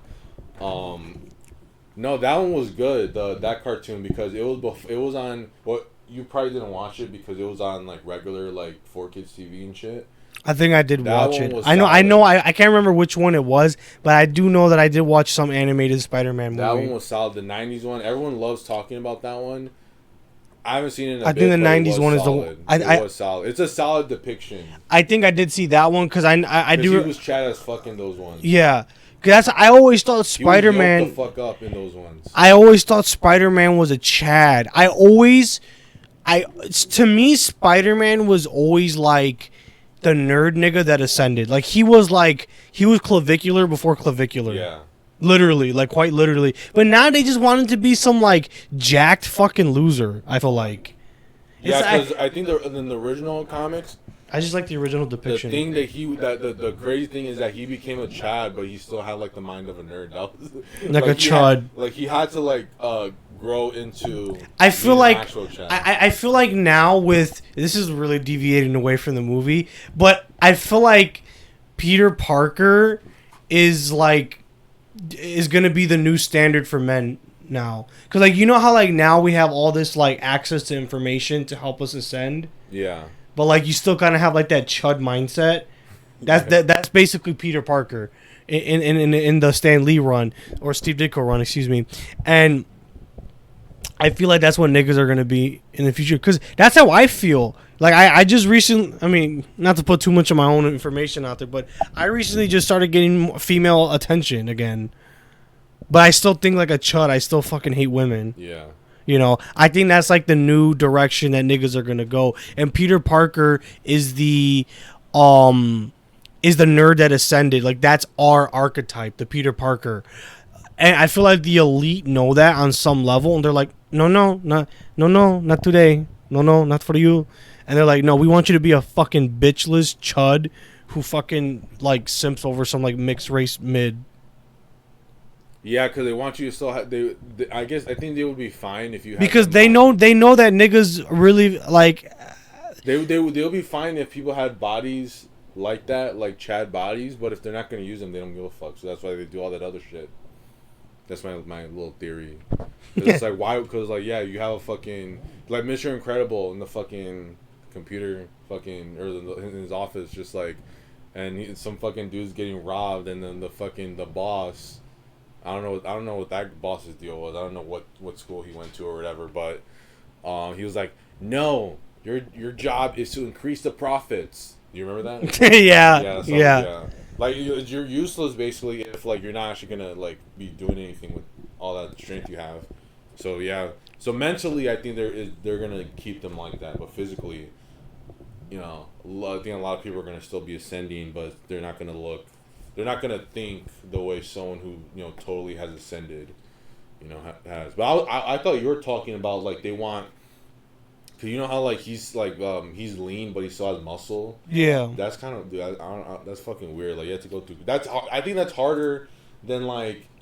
No, that one was good. That cartoon because it was on. What you probably didn't watch it because it was on like regular like 4Kids TV and shit. I think I did watch it. I know. I can't remember which one it was, but I do know that I did watch some animated Spider-Man movie. That one was solid. The '90s one. Everyone loves talking about that one. I haven't seen it in a bit. I think the '90s one is solid. It was solid. It's a solid depiction. I think I did see that one because I do. He was Chad as fucking those ones. Yeah. I always thought Spider-Man. He was the fuck up in those ones. I always thought Spider-Man was a Chad. To me, Spider-Man was always like the nerd nigga that ascended. Like he was clavicular before clavicular. Yeah. Literally, like quite literally. But now they just want him to be some like jacked fucking loser. I feel like. Yeah, because I think in the original comics. I just like the original depiction. The thing the crazy thing is that he became a Chad, but he still had like the mind of a nerd. That was like a chud. He had to grow into. I feel like I feel like now with this is really deviating away from the movie, but I feel like Peter Parker is gonna be the new standard for men now, because like how now we have all this access to information to help us ascend. Yeah. But you still kind of have that chud mindset. That's basically Peter Parker in the Stan Lee run or Steve Ditko run, excuse me. And I feel like that's what niggas are gonna be in the future because that's how I feel. I just recently, I mean, not to put too much of my own information out there, but I recently just started getting female attention again. But I still think like a chud. I still fucking hate women. Yeah. I think that's the new direction that niggas are gonna go. And Peter Parker is the nerd that ascended. That's our archetype, the Peter Parker. And I feel like the elite know that on some level, and they're like, no, not today. No, not for you. And they're like, no, we want you to be a fucking bitchless chud who fucking simps over some mixed race mid. Yeah, because they want you to still have. I think they would be fine if you. Had because they know that niggas really They'll be fine if people had bodies like that, like Chad bodies. But if they're not going to use them, they don't give a fuck. So that's why they do all that other shit. That's my little theory. It's why? Because you have a fucking Mr. Incredible in the fucking computer, in his office, just and some fucking dude's getting robbed, and then the boss. I don't know what that boss's deal was. I don't know what school he went to or whatever, but he was like, "No, your job is to increase the profits." Do you remember that? Yeah. You're useless basically if you're not actually gonna be doing anything with all that strength you have. So yeah. So mentally, I think they're gonna keep them like that, but physically, I think a lot of people are gonna still be ascending, but they're not gonna look. They're not gonna think the way someone who totally has ascended, has. But I thought you were talking about they want, cause how he's he's lean but he still has muscle. Yeah. That's kind of that's fucking weird. You have to go through. I think that's harder than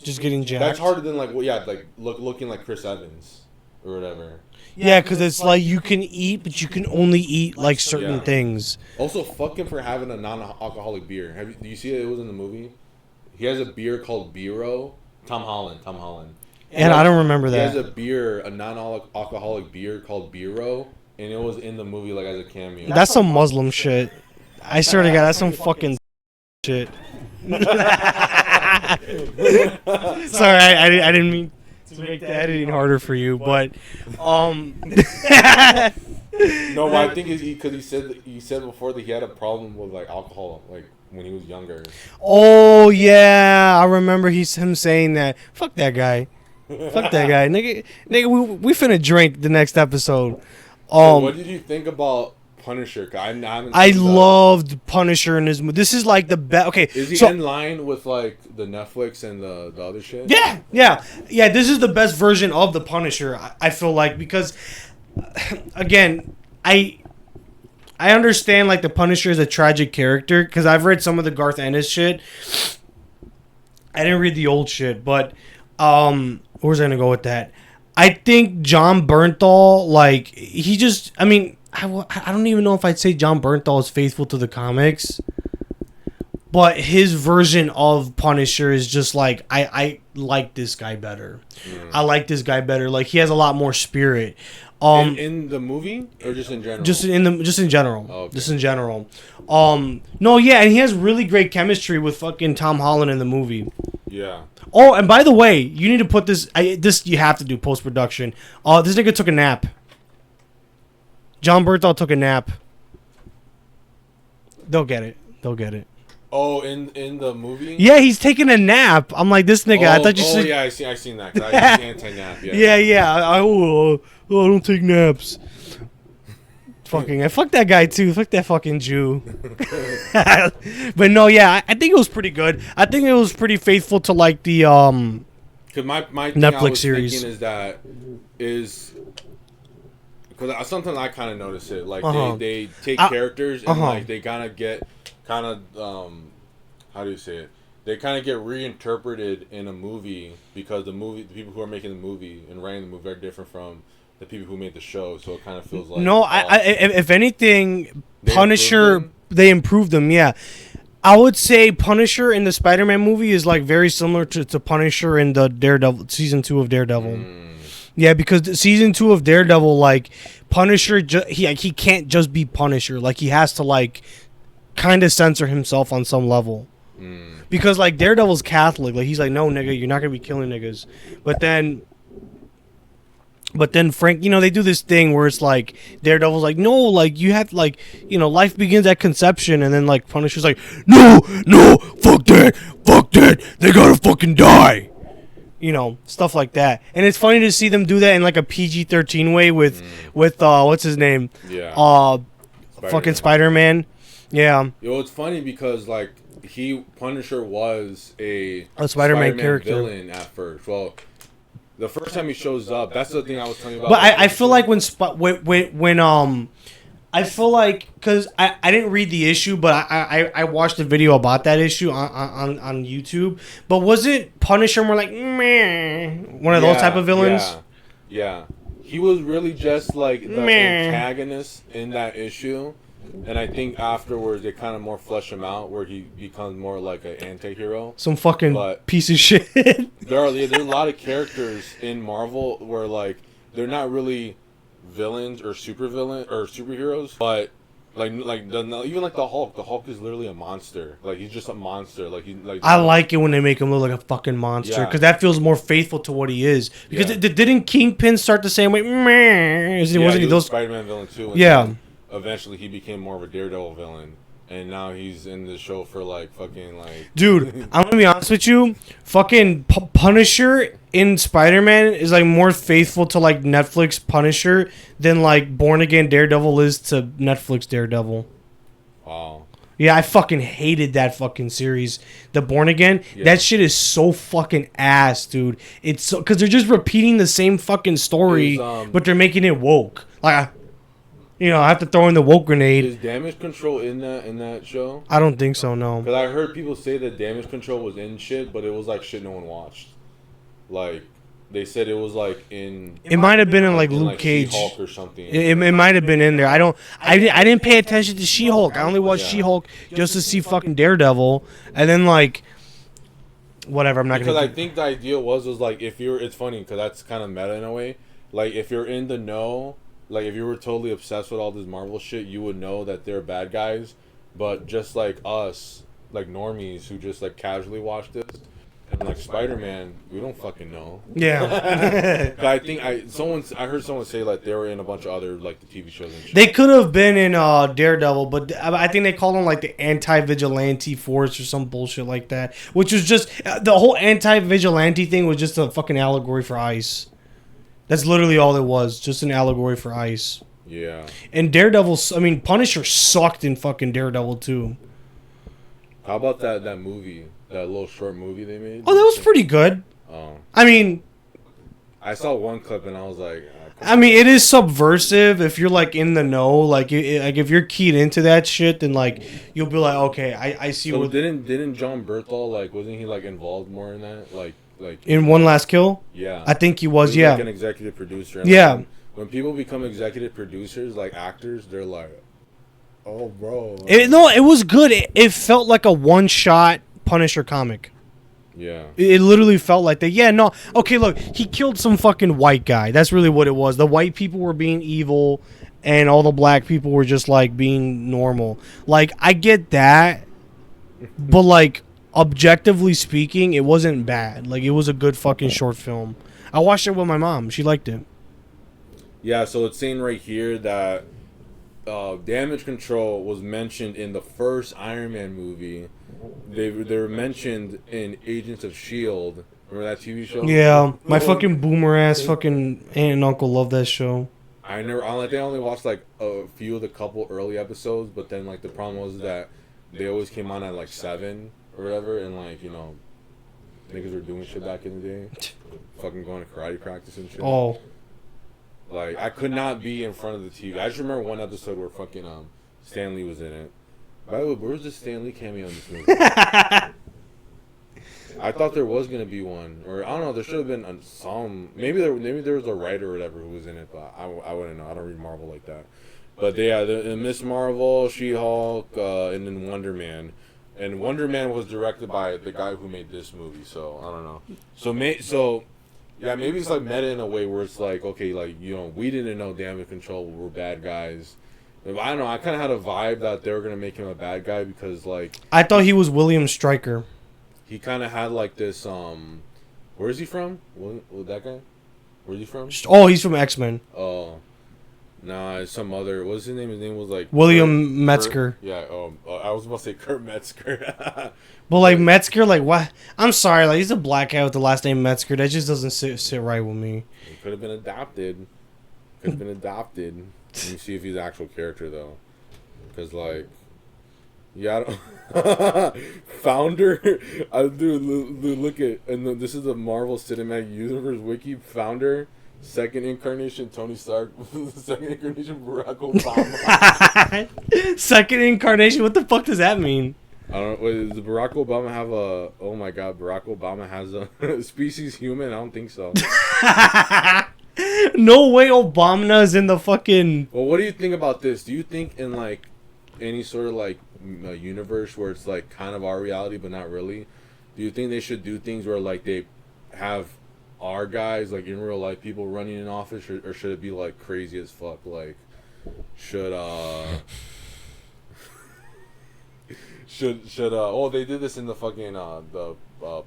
just getting jacked. That's harder than looking like Chris Evans or whatever. Yeah, because it's you can eat, but you can only eat certain things. Also, fuck him for having a non-alcoholic beer. Do you see it was in the movie? He has a beer called Biro. Tom Holland. And I don't remember that. He has a non-alcoholic beer called Biro, and it was in the movie as a cameo. That's some Muslim shit. I swear to God, that's some fucking shit. Sorry, I didn't mean to make the editing harder for you, but No, but I think because he said before that he had a problem with like alcohol, like when he was younger. Oh yeah, I remember him saying that. Fuck that guy. Fuck that guy, nigga. We finna drink the next episode. So what did you think about Punisher? I loved Punisher in this movie. This is like the best. Okay, is he in line with like the Netflix and the other shit? Yeah. This is the best version of the Punisher. I feel like, because again, I understand like the Punisher is a tragic character because I've read some of the Garth Ennis shit. I didn't read the old shit, but where was I gonna go with that? I think Jon Bernthal, like, he just, I mean, I don't even know if I'd say Jon Bernthal is faithful to the comics, but his version of Punisher is just like, I like this guy better. I like this guy better. Like, he has a lot more spirit. In the movie or just in general? Just in general. Oh, okay. Just in general. No, yeah, and he has really great chemistry with fucking Tom Holland in the movie. Yeah. Oh, and by the way, you need to put this. This you have to do post production. This nigga took a nap. Jon Bernthal took a nap. They'll get it. Oh, in the movie? Yeah, he's taking a nap. I'm like, this nigga. I thought you said. Yeah, I seen that. 'Cause I anti-nap. Yeah. I don't take naps. I fuck that guy too. Fuck that fucking Jew. But no, yeah, I think it was pretty good. I think it was pretty faithful to like the Because my Netflix series is because sometimes I kind of notice it. Like they take characters and like they kind of how do you say it? They kind of get reinterpreted in a movie because the people who are making the movie and writing the movie are different from the people who made the show, so it kind of feels like... No, if anything, Punisher, they improved them, yeah. I would say Punisher in the Spider-Man movie is like very similar to Punisher in the Daredevil, season 2 of Daredevil. Yeah, because season 2 of Daredevil, like, Punisher, he can't just be Punisher. Like, he has to, like, kind of censor himself on some level. Because, like, Daredevil's Catholic. Like, he's like, no, nigga, you're not going to be killing niggas. But then Frank, they do this thing where it's like Daredevil's like, no, like you have like, life begins at conception, and then like Punisher's like, no, fuck that, they gotta fucking die, stuff like that. And it's funny to see them do that in like a PG-13 way with what's his name, fucking Spider-Man, yeah. It's funny because like Punisher was a Spider-Man character villain at first. Well, the first time he shows up, that's the thing I was telling you about. But I feel like when I feel like, because I didn't read the issue, but I watched a video about that issue on YouTube. But wasn't Punisher more like one of those type of villains? Yeah. He was really just like the antagonist in that issue. And I think afterwards they kind of more flesh him out where he becomes more like an anti-hero. Some fucking piece of shit. There's a lot of characters in Marvel where like they're not really villains or superheroes, but even like the Hulk. The Hulk is literally a monster. Like he's just a monster. I like it when they make him look like a fucking monster because that feels more faithful to what he is. Because didn't Kingpin start the same way? Wasn't he those Spider-Man villain too? Yeah. Eventually he became more of a Daredevil villain, and now he's in the show for like fucking like. Dude, I'm gonna be honest with you. Fucking Punisher in Spider-Man is like more faithful to like Netflix Punisher than like Born Again Daredevil is to Netflix Daredevil. Wow. Yeah, I fucking hated that fucking series. The Born Again, that shit is so fucking ass, dude. It's so because they're just repeating the same fucking story, but they're making it woke. Like. I have to throw in the woke grenade. Is Damage Control in that show? I don't think so, no. Because I heard people say that Damage Control was in shit, but it was like shit no one watched. Like, they said it was like in... It might have been in like Luke Cage. She-Hulk or something. It might have been in there. I didn't pay attention to She-Hulk. I only watched She-Hulk just to see fucking Daredevil. And then like... Whatever, I'm not going to... Because I think the idea was like, if you're... It's funny, because that's kind of meta in a way. Like, if you're in the know... Like, if you were totally obsessed with all this Marvel shit, you would know that they're bad guys. But just like us, like normies who just like casually watch this, And like Spider-Man, we don't fucking know. Yeah. But I think I heard someone say like they were in a bunch of other like the TV shows and shit. They could have been in Daredevil, but I think they called him like the anti-vigilante force or some bullshit like that. Which was just the whole anti-vigilante thing was just a fucking allegory for ICE. That's literally all it was, just an allegory for ICE. Yeah. And Daredevil, I mean, Punisher sucked in fucking Daredevil too. How about that movie? That little short movie they made? Oh, that was pretty good. Oh. I mean, I saw one clip and I was like... I mean, it is subversive if you're like in the know. Like if you're keyed into that shit, then like you'll be like, okay, I see so what... Didn't Jon Bernthal, like, wasn't he like involved more in that? Like in One Last Kill? Yeah. I think he was, He yeah. like an executive producer. And yeah. Like, when people become executive producers, like actors, they're like, oh, bro. It was good. It felt like a one-shot Punisher comic. Yeah. It literally felt like that. Yeah, no. Okay, look, he killed some fucking white guy. That's really what it was. The white people were being evil, and all the black people were just, like, being normal. Like, I get that, but, like, objectively speaking, it wasn't bad. Like, it was a good fucking short film. I watched it with my mom. She liked it. Yeah, so it's saying right here that damage control was mentioned in the first Iron Man movie. They were mentioned in Agents of S.H.I.E.L.D. Remember that TV show? Yeah, my fucking boomer ass fucking aunt and uncle love that show. I only watched like a few of the couple early episodes, but then like the problem was that they always came on at like 7 or whatever, and like, you know, niggas were doing shit back in the day, fucking going to karate practice and shit. Oh. Like, I could not be in front of the TV. I just remember one episode where fucking Stan Lee was in it. By the way, where's the Stan Lee cameo in this movie? I thought there was gonna be one, or I don't know. There should have been some. Maybe there was a writer or whatever who was in it, but I wouldn't know. I don't read Marvel like that. But the Miss Marvel, She-Hulk, and then Wonder Man. And Wonder Man was directed by the guy who made this movie, so I don't know. So yeah, maybe it's like meta in a way where it's like, okay, like, you know, we didn't know damage control were bad guys. I don't know. I kind of had a vibe that they were gonna make him a bad guy because, like, I thought he was William Stryker. He kind of had like this. Where is he from? That guy? Where's he from? Oh, he's from X-Men. Oh, nah, it's some other. What's his name? His name was like William Metzger. Yeah. I was about to say Kurt Metzger. But like Metzger, like what? I'm sorry, like he's a black guy with the last name Metzger. That just doesn't sit right with me. He could have been adopted. Let me see if he's an actual character though, because like, yeah, I don't Founder. Look at, and this is the Marvel Cinematic Universe wiki. Founder, second incarnation Tony Stark, second incarnation Barack Obama. Second incarnation. What the fuck does that mean? I don't know. Wait, does Barack Obama have a? Oh my God, Barack Obama has a species human? I don't think so. No way, Obama's in the fucking. Well, what do you think about this? Do you think in like any sort of like universe where it's like kind of our reality but not really, do you think they should do things where like they have our guys like in real life people running in office, or should it be like crazy as fuck? Like should oh, they did this in the fucking the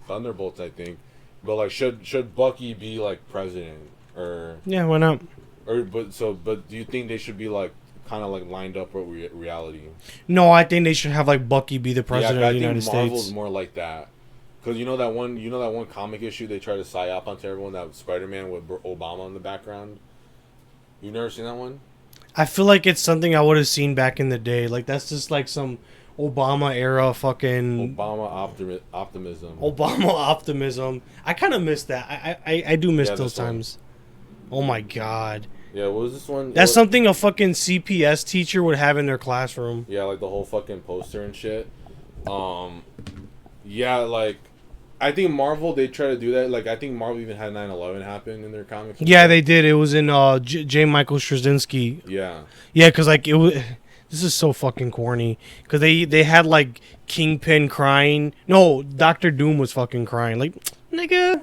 Thunderbolts, I think, but like should Bucky be like president? Or yeah, why not? But do you think they should be like kind of like lined up with reality? No, I think they should have like Bucky be the president of the United States. Marvel's more like that, because you know that one comic issue they try to psyop onto everyone, that Spider-Man with Obama in the background. You've never seen that one? I feel like it's something I would have seen back in the day. Like that's just like some Obama era fucking optimism. Obama optimism. I kind of miss that. I do miss those times. Oh my God. Yeah, what was this one? That's something a fucking CPS teacher would have in their classroom. Yeah, like the whole fucking poster and shit. Yeah, like I think Marvel, they try to do that. Like I think Marvel even had 9/11 happen in their comics. Yeah, they did. It was in J. Michael Straczynski. Yeah. Yeah, because like it was. This is so fucking corny. Because they had like Kingpin crying. No, Doctor Doom was fucking crying. Like, nigga,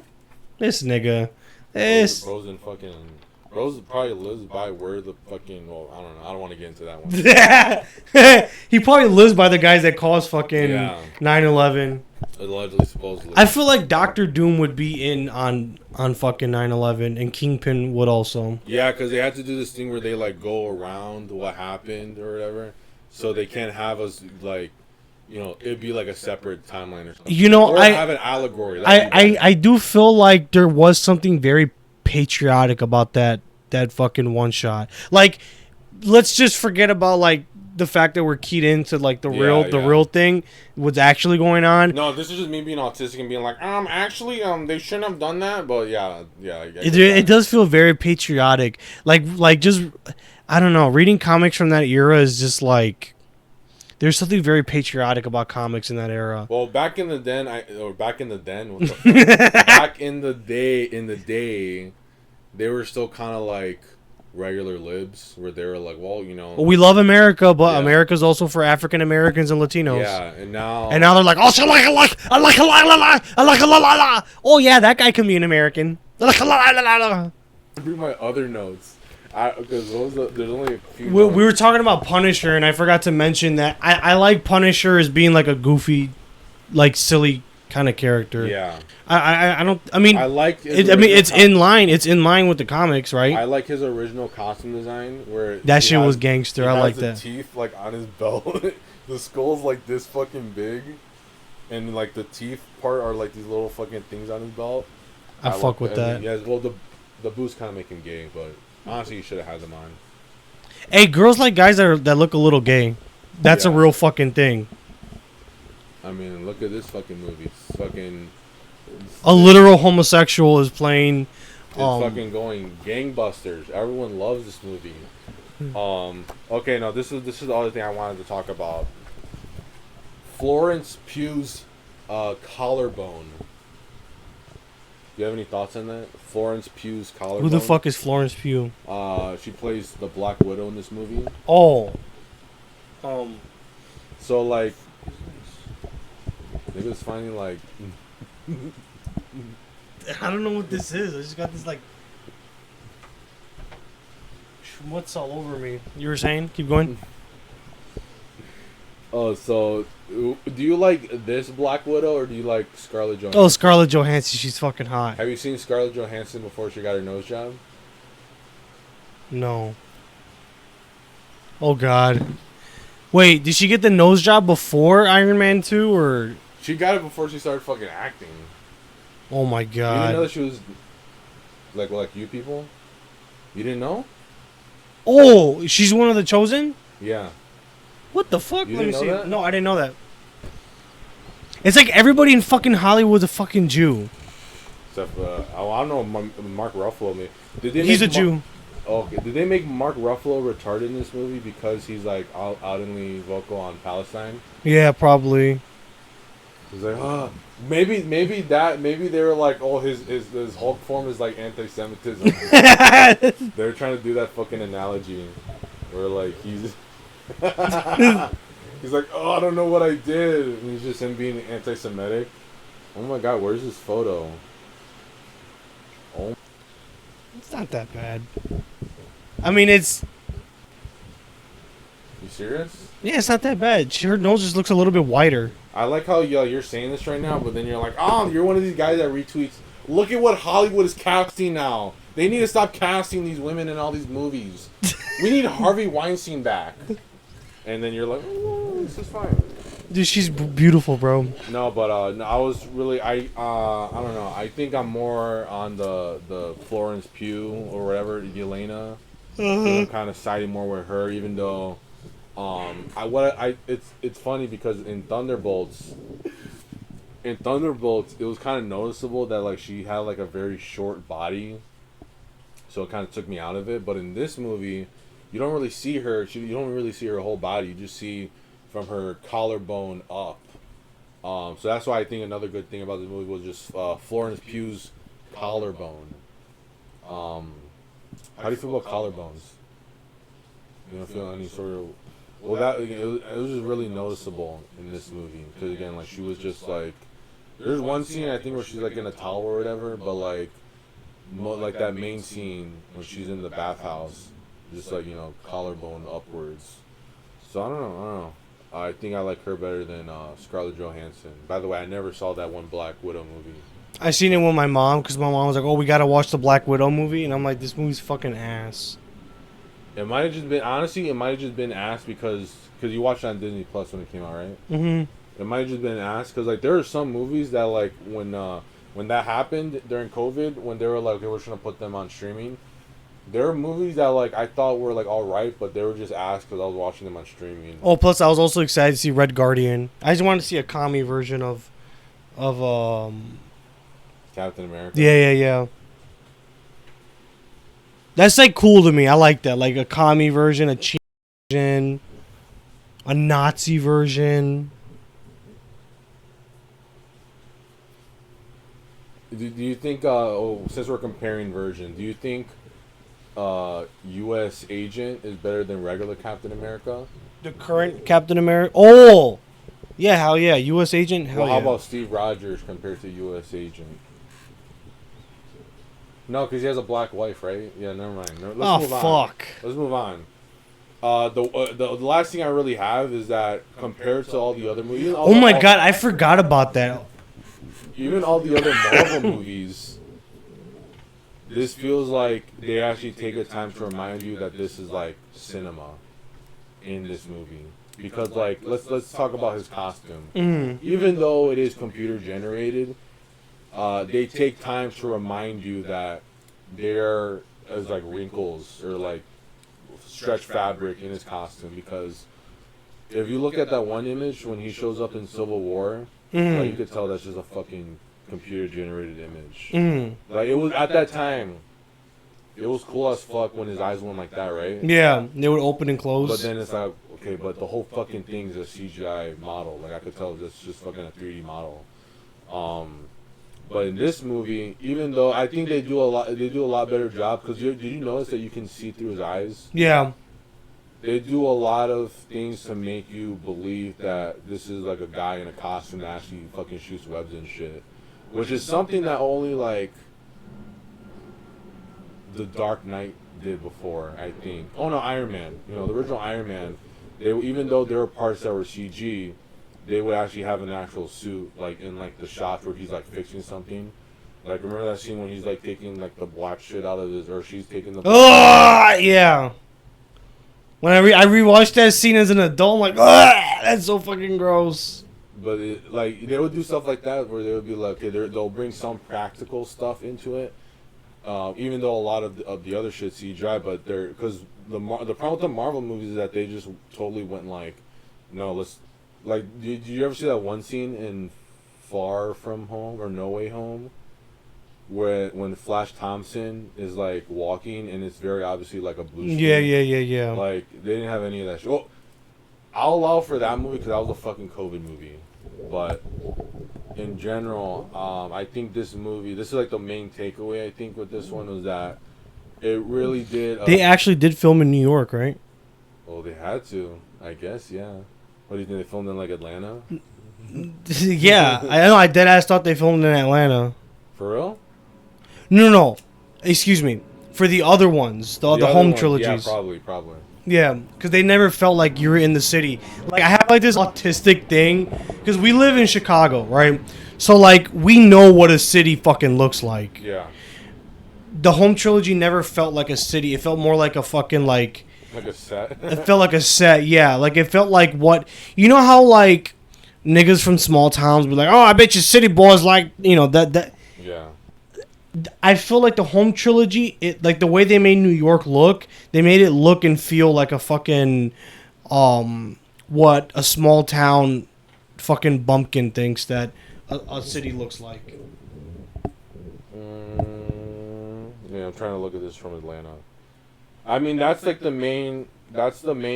this nigga. This. Bros probably lives by where the fucking. Well, I don't know. I don't want to get into that one. He probably lives by the guys that caused fucking 9/11. Allegedly, supposedly. I feel like Doctor Doom would be in on fucking 9/11, and Kingpin would also. Yeah, because they had to do this thing where they like go around what happened or whatever, so they can't have us like, it'd be like a separate timeline or something. Or I have an allegory. I do feel like there was something very patriotic about that fucking one shot. Like, let's just forget about like the fact that we're keyed into like the real thing, what's actually going on. No, this is just me being autistic and being like, actually, they shouldn't have done that. But yeah. It does feel very patriotic. Like just, I don't know. Reading comics from that era is just like, there's something very patriotic about comics in that era. Well, back in the day, they were still kind of like regular libs, where they were like, well, we love America, but America's also for African Americans and Latinos. Yeah, and now they're like, oh, oh yeah, that guy can be an American. Read my other notes. Because there's only a few. We were talking about Punisher, and I forgot to mention that I like Punisher as being like a goofy, like silly kind of character. Yeah. I don't. I mean, I like. It's in line. It's in line with the comics, right? I like his original costume design where that shit was gangster. I like that. Teeth like on his belt. The skull's like this fucking big, and like the teeth part are like these little fucking things on his belt. I fuck with that. Yeah. Well, the boots kind of make him gay, but honestly, you should have had them on. Hey, girls like guys that look a little gay. That's a real fucking thing. I mean, look at this fucking movie. It's fucking. A literal homosexual is playing. It's fucking going gangbusters. Everyone loves this movie. Okay, no, this is the other thing I wanted to talk about. Florence Pugh's collarbone. Do you have any thoughts on that? Florence Pugh's collarbone. Who the fuck is Florence Pugh? She plays the Black Widow in this movie. Oh. So like, maybe it's finding like. I don't know what this is. I just got this like schmutz all over me. You were saying? Keep going. Oh, so do you like this Black Widow or do you like Scarlett Johansson? Oh, Scarlett Johansson. She's fucking hot. Have you seen Scarlett Johansson before she got her nose job? No. Oh God. Wait, did she get the nose job before Iron Man 2 or? She got it before she started fucking acting. Oh my God. You didn't know that she was like you people? You didn't know? Oh, she's one of the chosen? Yeah. What the fuck? You Let me didn't see. know that? No, I didn't know that. It's like everybody in fucking Hollywood's a fucking Jew. Except, I don't know Mark Ruffalo. He's a Jew. Okay. Did they make Mark Ruffalo retarded in this movie because he's like outwardly vocal on Palestine? Yeah, probably. He's like, maybe they were like, oh, his Hulk form is like anti-Semitism. They're trying to do that fucking analogy where like he's like, oh, I don't know what I did, and he's just him being anti-Semitic. Oh my God, where's his photo? Oh, It's not that bad. I mean, it's. You serious? Yeah, it's not that bad. Her nose just looks a little bit wider. I like how you're saying this right now, but then you're like, oh, you're one of these guys that retweets. Look at what Hollywood is casting now. They need to stop casting these women in all these movies. We need Harvey Weinstein back. And then you're like, oh, this is fine. Dude, she's beautiful, bro. No, but no, I was really, I don't know. I think I'm more on the Florence Pugh or whatever, Yelena. I'm kind of siding more with her, even though, it's funny because in Thunderbolts, it was kind of noticeable that like she had like a very short body, so it kind of took me out of it. But in this movie, you don't really see her. You don't really see her whole body. You just see from her collarbone up. So that's why I think another good thing about the movie was just Florence Pugh's collarbone. How do you feel about collarbones? You don't feel any sort of... Well, it was just really noticeable in this movie. Because, again, like, she was just, like... There's one scene, I think, where she's, like, in a towel or whatever, but, like, that main scene when she's in the bathhouse, just, like, collarbone upwards. So, I don't know. I think I like her better than Scarlett Johansson. By the way, I never saw that one Black Widow movie. I seen it with my mom because my mom was like, "Oh, we gotta watch the Black Widow movie," and I'm like, "This movie's fucking ass." It might have just been honestly. It might have just been ass because you watched it on Disney Plus when it came out, right? Mm-hmm. It might have just been ass because like there are some movies that like when that happened during COVID when they were like they were trying to put them on streaming. There are movies that like I thought were like all right, but they were just ass because I was watching them on streaming. Oh, plus I was also excited to see Red Guardian. I just wanted to see a commie version of Captain America. Yeah. That's like cool to me. I like that. Like a commie version, a cheap version, a Nazi version. Do you think? Since we're comparing versions, do you think U.S. Agent is better than regular Captain America? The current Captain America. Oh, yeah, hell yeah. U.S. Agent. Hell well, how yeah. about Steve Rogers compared to U.S. Agent? No, because he has a black wife, right? Yeah, never mind. Let's move on. Fuck. Let's move on. The last thing I really have is that compared to all the other movies. Oh my god, I forgot about that. Even all the other Marvel movies, this feels like they actually take the time to remind you that this is like cinema in this movie. Because like let's talk about his costume. Mm-hmm. Even though it is computer generated, they take time to remind you that there is like wrinkles or like stretched fabric in his costume. Because if you look at that one image when he shows up in Civil War, like, you could tell that's just a fucking computer generated image. Like it was at that time, it was cool as fuck when his eyes went like that, right? Yeah, they would open and close. But then it's like, okay, but the whole fucking thing is a CGI model. Like I could tell it's just fucking a 3D model. But in this movie, even though I think they do a lot better job. Because did you notice that you can see through his eyes? Yeah. They do a lot of things to make you believe that this is like a guy in a costume that actually fucking shoots webs and shit. Which is something that only like The Dark Knight did before, I think. Oh no, Iron Man. You know, the original Iron Man, even though there were parts that were CG, they would actually have an actual suit, like in like the shots where he's like fixing something. Like remember that scene when he's like taking like the black shit out of his, or she's taking the. Oh yeah. When I rewatched that scene as an adult, I'm like, ugh, that's so fucking gross. But like they would do stuff like that where they would be like, okay, they'll bring some practical stuff into it, even though a lot of the other shit's CGI. But they're because the problem with the Marvel movies is that they just totally went like, no, let's like. Did you ever see that one scene in Far From Home or No Way Home? Where when Flash Thompson is like walking and it's very obviously like a blue screen. Yeah. Like they didn't have any of that shit. Well, I'll allow for that movie because that was a fucking COVID movie. But in general, I think this is like the main takeaway. I think with this one was that it really did. They actually did film in New York, right? Well, they had to, I guess. Yeah. What do you think they filmed in like Atlanta? Yeah, I know. I dead ass thought they filmed in Atlanta. For real? No. Excuse me. For the other ones, the home trilogies. Yeah, probably. Yeah, because they never felt like you were in the city. Like, I have, like, this autistic thing, because we live in Chicago, right? So, like, we know what a city fucking looks like. Yeah. The home trilogy never felt like a city. It felt more like a fucking, like... Like a set? It felt like a set, yeah. Like, it felt like what... You know how, like, niggas from small towns be like, oh, I bet you city boys like, you know, that... Yeah. I feel like the home trilogy, like the way they made New York look, they made it look and feel like a fucking, what a small town fucking bumpkin thinks that a city looks like. Yeah, I'm trying to look at this from Atlanta. I mean, that's the main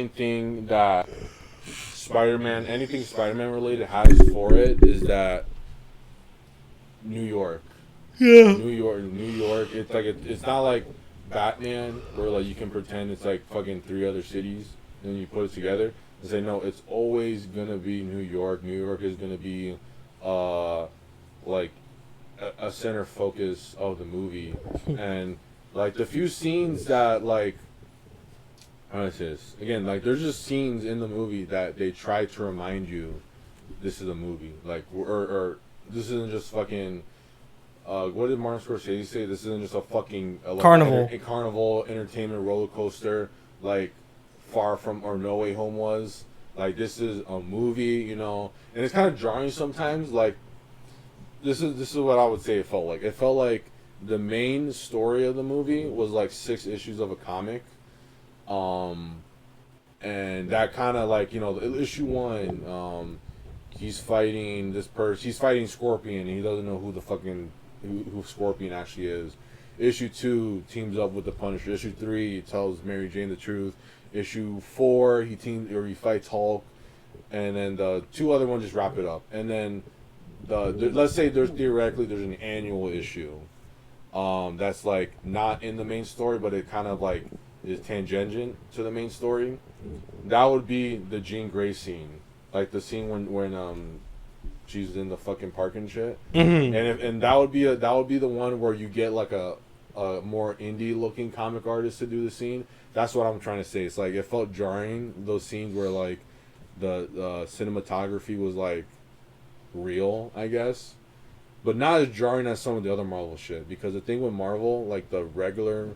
thing that anything Spider-Man related has for it is that New York. Yeah. New York. It's like it's not like Batman where like you can pretend it's like fucking 3 other cities and you put it together and say no, it's always gonna be New York. New York is gonna be like a center focus of the movie. And like the few scenes that like How do I say this? Again, like there's just scenes in the movie that they try to remind you this is a movie. Like or this isn't just fucking what did Martin Scorsese say? This isn't just a fucking Carnival. A carnival entertainment roller coaster like Far From or No Way Home was. Like this is a movie, you know. And it's kind of jarring sometimes. Like this is what I would say it felt like. It felt like the main story of the movie was like 6 issues of a comic. And that kind of like, you know, issue 1, he's fighting this person. He's fighting Scorpion, and he doesn't know who the fucking who Scorpion actually is. Issue 2 teams up with the Punisher. Issue 3 he tells Mary Jane the truth. Issue 4 he fights Hulk, and then the 2 other ones just wrap it up. And then let's say there's an annual issue, that's like not in the main story, but it kind of like is tangent to the main story. That would be the Jean Grey scene, like the scene when she's in the fucking park and shit. Mm-hmm. And that would be the one where you get like a more indie looking comic artist to do the scene. That's what I'm trying to say. It's like it felt jarring, those scenes where like the cinematography was like real, I guess, but not as jarring as some of the other Marvel shit. Because the thing with Marvel, like the regular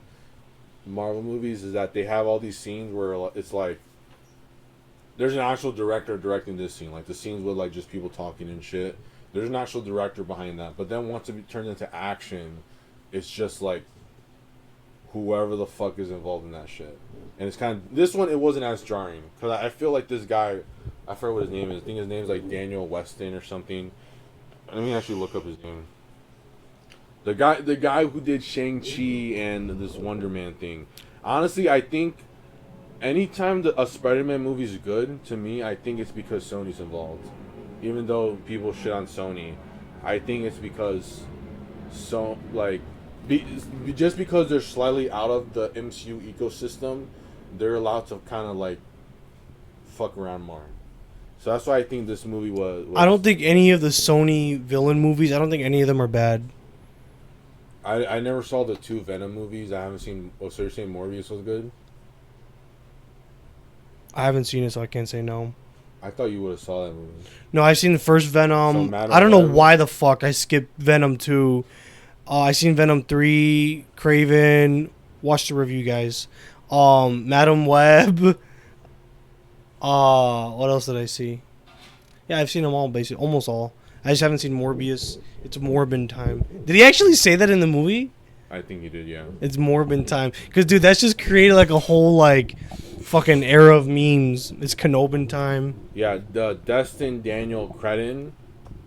Marvel movies, is that they have all these scenes where it's like there's an actual director directing this scene, like the scenes with like just people talking and shit. There's an actual director behind that, but then once it turns into action, it's just like whoever the fuck is involved in that shit. And it's kind of, this one it wasn't as jarring because I feel like this guy, I forget what his name is. I think his name's like Daniel Weston or something. Let me actually look up his name. The guy who did Shang-Chi and this Wonder Man thing. Honestly, I think anytime a Spider-Man movie is good, to me, I think it's because Sony's involved. Even though people shit on Sony, I think it's because just because they're slightly out of the MCU ecosystem, they're allowed to kind of like fuck around more. So that's why I think this movie was... I don't think any of the Sony villain movies, I don't think any of them are bad. I never saw the 2 Venom movies. I haven't seen... Oh, so you're saying Morbius was good? I haven't seen it, so I can't say no. I thought you would have saw that movie. No, I've seen the first Venom. So I don't know why the fuck I skipped Venom 2. I seen Venom 3, Craven. Watch the review, guys. Madam Web. What else did I see? Yeah, I've seen them all, basically. Almost all. I just haven't seen Morbius. It's Morbin time. Did he actually say that in the movie? I think he did, yeah. It's Morbin time. Because, dude, that's just created like a whole, like, fucking era of memes. It's Kenobin time. Yeah, the Destin Daniel Cretton.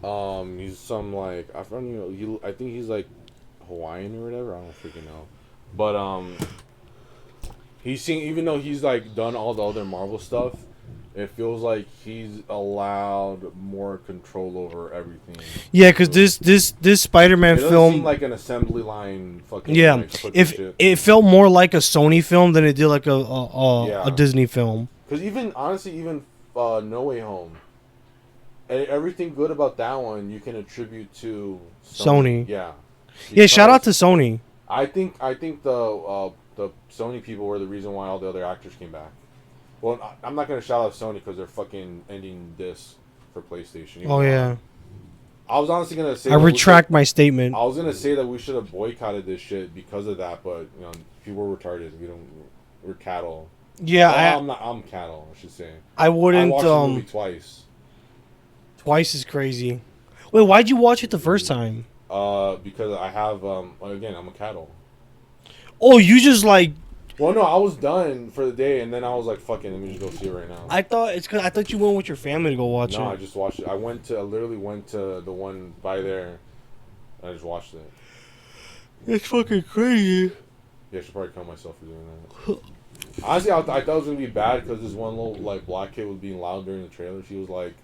He's some, like, I don't know. I think he's, like, Hawaiian or whatever. I don't freaking know. But, even though he's, like, done all the other Marvel stuff, it feels like he's allowed more control over everything. Yeah, because this Spider-Man film seem like an assembly line fucking. Yeah, like, it felt more like a Sony film than it did like a Disney film. Because even No Way Home, everything good about that one you can attribute to Sony. Yeah. Yeah, shout out to Sony. I think the Sony people were the reason why all the other actors came back. Well, I'm not going to shout out Sony because they're fucking ending this for PlayStation. Oh, yeah. I was honestly going to say... I retract my statement. I was going to say that we should have boycotted this shit because of that, but, you know, people were retarded. We're cattle. Yeah, well, I'm cattle, I should say. I wouldn't... I watched the movie twice. Twice is crazy. Wait, why'd you watch it the first time? Because I have... again, I'm a cattle. Oh, you just, like... Well, no, I was done for the day, and then I was like, "Fuck it, let me just go see it right now." I thought you went with your family to go watch it. No, I just watched it. I literally went to the one by there. And I just watched it. It's fucking crazy. Yeah, I should probably kill myself for doing that. Honestly, I thought it was gonna be bad because this one little like black kid was being loud during the trailer. She was like,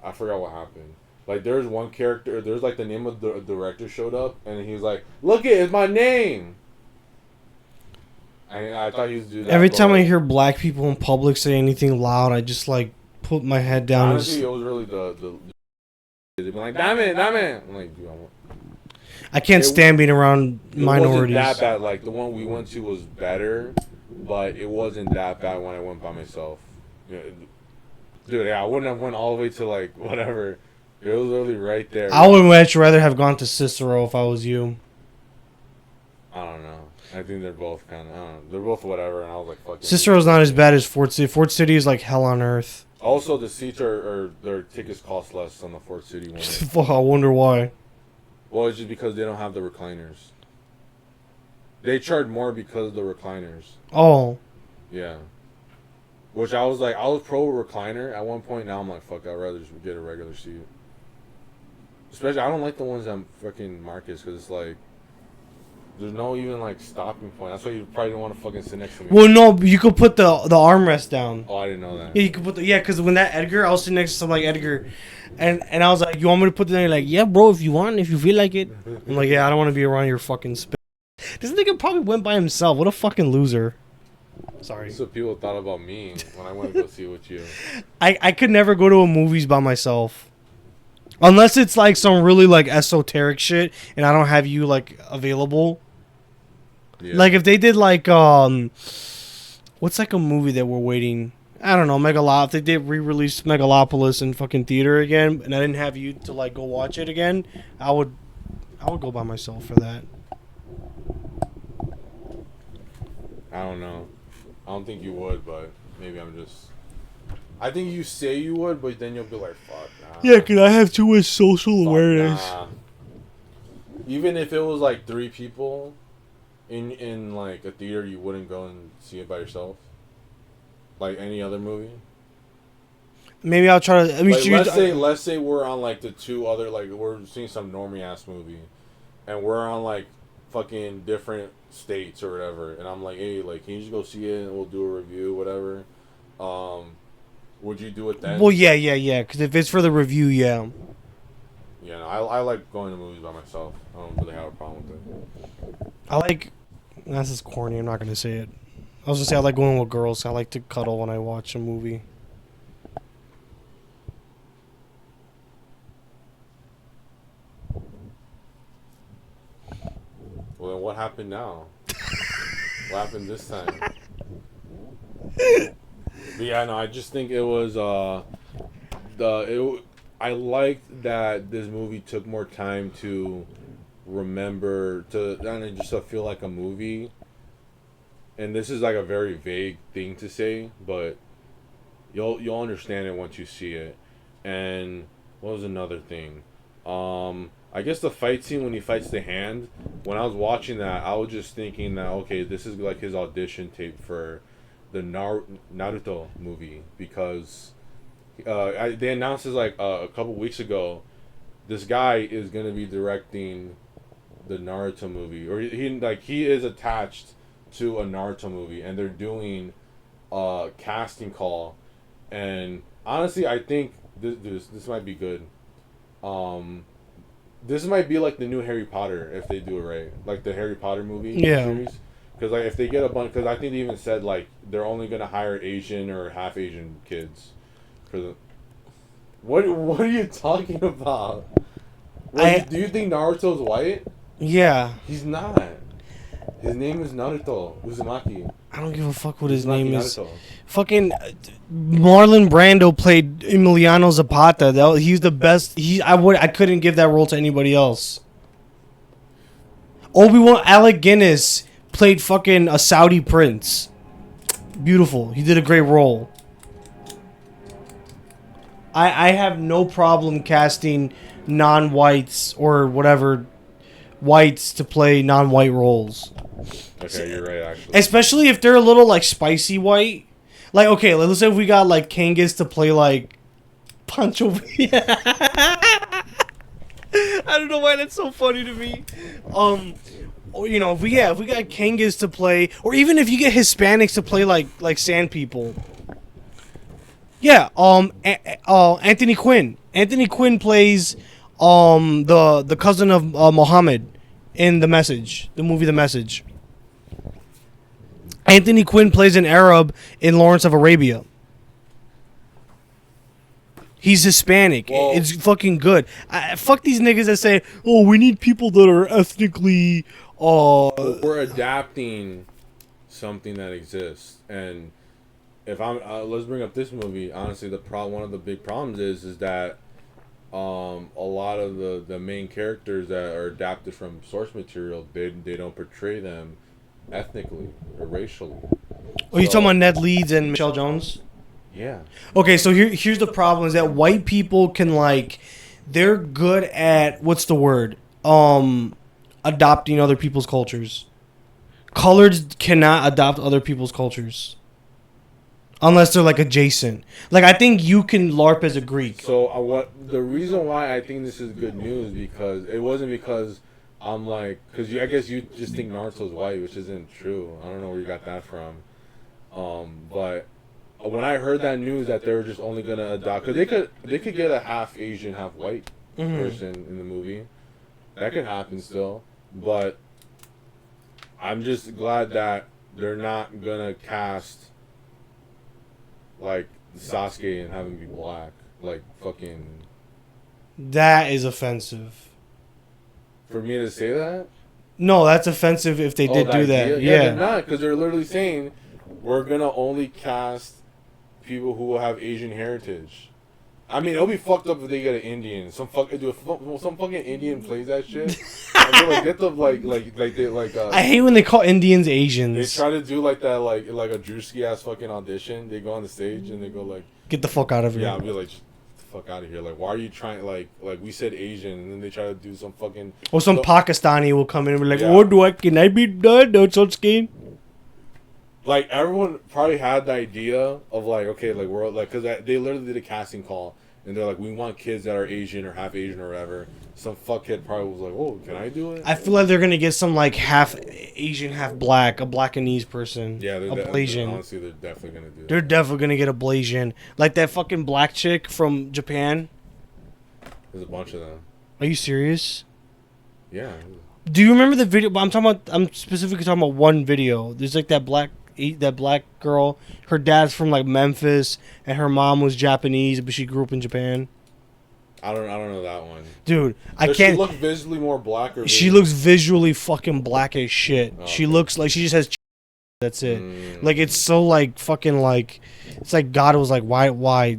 I forgot what happened. Like, there's one character. There's like the name of the director showed up, and he was like, "Look, it's my name." I thought he was doing that. Every time I hear black people in public say anything loud, I just like put my head down. Honestly, it was really the they'd be like, damn it. I'm like, dude, I can't stand being around minorities. It wasn't that bad. Like, the one we went to was better, but it wasn't that bad when I went by myself. You know, dude, yeah, I wouldn't have went all the way to like whatever. It was literally right there. I would much rather have gone to Cicero if I was you. I don't know. I think they're both kind of. I don't know. They're both whatever, and I was like, "Fuck." Cicero's not as bad as Fort City. Fort City is like hell on earth. Also, the seats are their tickets cost less on the Fort City one. I wonder why. Well, it's just because they don't have the recliners. They charge more because of the recliners. Oh. Yeah. Which I was like, I was pro recliner at one point. Now I'm like, fuck, I'd rather just get a regular seat. Especially, I don't like the ones at fucking Marcus because it's like, there's no even like stopping point. That's why you probably don't want to fucking sit next to me. Well, no, you could put the armrest down. Oh, I didn't know that. Yeah, you could put because when that Edgar, I was sitting next to some like Edgar, and I was like, you want me to put it there? Like, yeah, bro, if you want, if you feel like it. I'm like, yeah, I don't want to be around your fucking spit. This nigga probably went by himself. What a fucking loser. Sorry. That's what people thought about me when I went to go see it with you. I could never go to a movies by myself. Unless it's like some really like esoteric shit and I don't have you like available. Yeah. Like if they did like what's like a movie that we're waiting? I don't know, If they did re-release Megalopolis in fucking theater again and I didn't have you to like go watch it again, I would go by myself for that. I don't know. I don't think you would, but maybe I'm just... I think you say you would, but then you'll be like, fuck, nah. Yeah, because I have too much social awareness. Nah. Even if it was like 3 people in like a theater, you wouldn't go and see it by yourself? Like any other movie? Maybe I'll try to... I mean, like, let's say we're on like the 2 other... Like we're seeing some normie-ass movie. And we're on like fucking different states or whatever, and I'm like, hey, like, can you just go see it and we'll do a review, whatever? Would you do it then? Well, yeah. Because if it's for the review, yeah. Yeah, no, I like going to movies by myself. I don't really have a problem with it. I like... This is corny. I'm not gonna say it. I was gonna say I like going with girls. I like to cuddle when I watch a movie. Well, then what happened now? What happened this time? But yeah, no, I just think it was I liked that this movie took more time to remember and just to feel like a movie. And this is like a very vague thing to say, but you'll understand it once you see it. And what was another thing? I guess the fight scene when he fights the hand, when I was watching that, I was just thinking that, okay, this is like his audition tape for the Naruto movie, because they announced this like a couple weeks ago, this guy is going to be directing the Naruto movie, or he is attached to a Naruto movie, and they're doing a casting call, and honestly, I think this might be good. This might be like the new Harry Potter if they do it right, like the Harry Potter movie series. Because like if they get a bunch, because I think they even said like they're only gonna hire Asian or half Asian kids for the. What are you talking about? Do you think Naruto's white? Yeah. He's not. His name is Naruto Uzumaki. I don't give a fuck what his name is. Naruto. Fucking Marlon Brando played Emiliano Zapata. He's the best. I couldn't give that role to anybody else. Obi-Wan Alec Guinness played fucking a Saudi prince. Beautiful. He did a great role. I have no problem casting non-whites or whatever whites to play non-white roles. Okay, you're right, actually. Especially if they're a little, like, spicy white. Like, okay, let's say if we got, like, Kangas to play, like, Pancho Villa. I don't know why that's so funny to me. You know, if we got Kangas to play, or even if you get Hispanics to play, like Sand People. Yeah, Anthony Quinn. Anthony Quinn plays, the cousin of, Muhammad in The Message. The movie The Message. Anthony Quinn plays an Arab in Lawrence of Arabia. He's Hispanic. Whoa. It's fucking good. Fuck these niggas that say, "Oh, we need people that are ethnically." We're adapting something that exists. And if I'm let's bring up this movie. Honestly, one of the big problems is that a lot of the main characters that are adapted from source material, they don't portray them ethnically or racially. Oh, you talking about Ned Leeds and Michelle Jones? Yeah. Okay, so here's the problem: is that white people can like, they're good at what's the word? Adopting other people's cultures. Coloreds cannot adopt other people's cultures. Unless they're like adjacent. Like I think you can LARP as a Greek. So what the reason why I think this is good news because it wasn't because I'm like because I guess you just think Naruto's white, which isn't true. I don't know where you got that from. But when I heard that news that they were just only gonna adopt, because they could get a half Asian, half white person in the movie. That could happen still, but I'm just glad that they're not gonna cast like Sasuke and have him be black, like fucking. That is offensive. For me to say that? No, that's offensive if they did do that. Yeah, they're not, because they're literally saying we're gonna only cast people who have Asian heritage. I mean, it'll be fucked up if they get an Indian. Some fucking Indian plays that shit. And they're like, get the I hate when they call Indians Asians. They try to do like that, like a Drewski ass fucking audition. They go on the stage and they go like, get the fuck out of here. Yeah, I'll be like, the fuck out of here. Like, why are you trying, like we said Asian, and then they try to do some fucking. Or some Pakistani will come in and be like, what can I be done? No such skin. Like, everyone probably had the idea of, like, okay, like, we're, like, because they literally did a casting call, and they're like, we want kids that are Asian or half Asian or whatever. Some fuckhead probably was like, oh, can I do it? I feel like they're going to get some, like, half Asian, half black, a Blackanese person. Yeah, a Blasian. Honestly, they're definitely going to do that. They're definitely going to get a Blasian. Like that fucking black chick from Japan. There's a bunch of them. Are you serious? Yeah. Do you remember the video? I'm specifically talking about one video. There's like that black girl. Her dad's from like Memphis, and her mom was Japanese, but she grew up in Japan. I don't know that one. Dude, I Does can't. she look visually more black or? She looks visually fucking black as shit. Oh, she okay. looks like she just has. That's it. Like it's so like fucking like. It's like God was like, why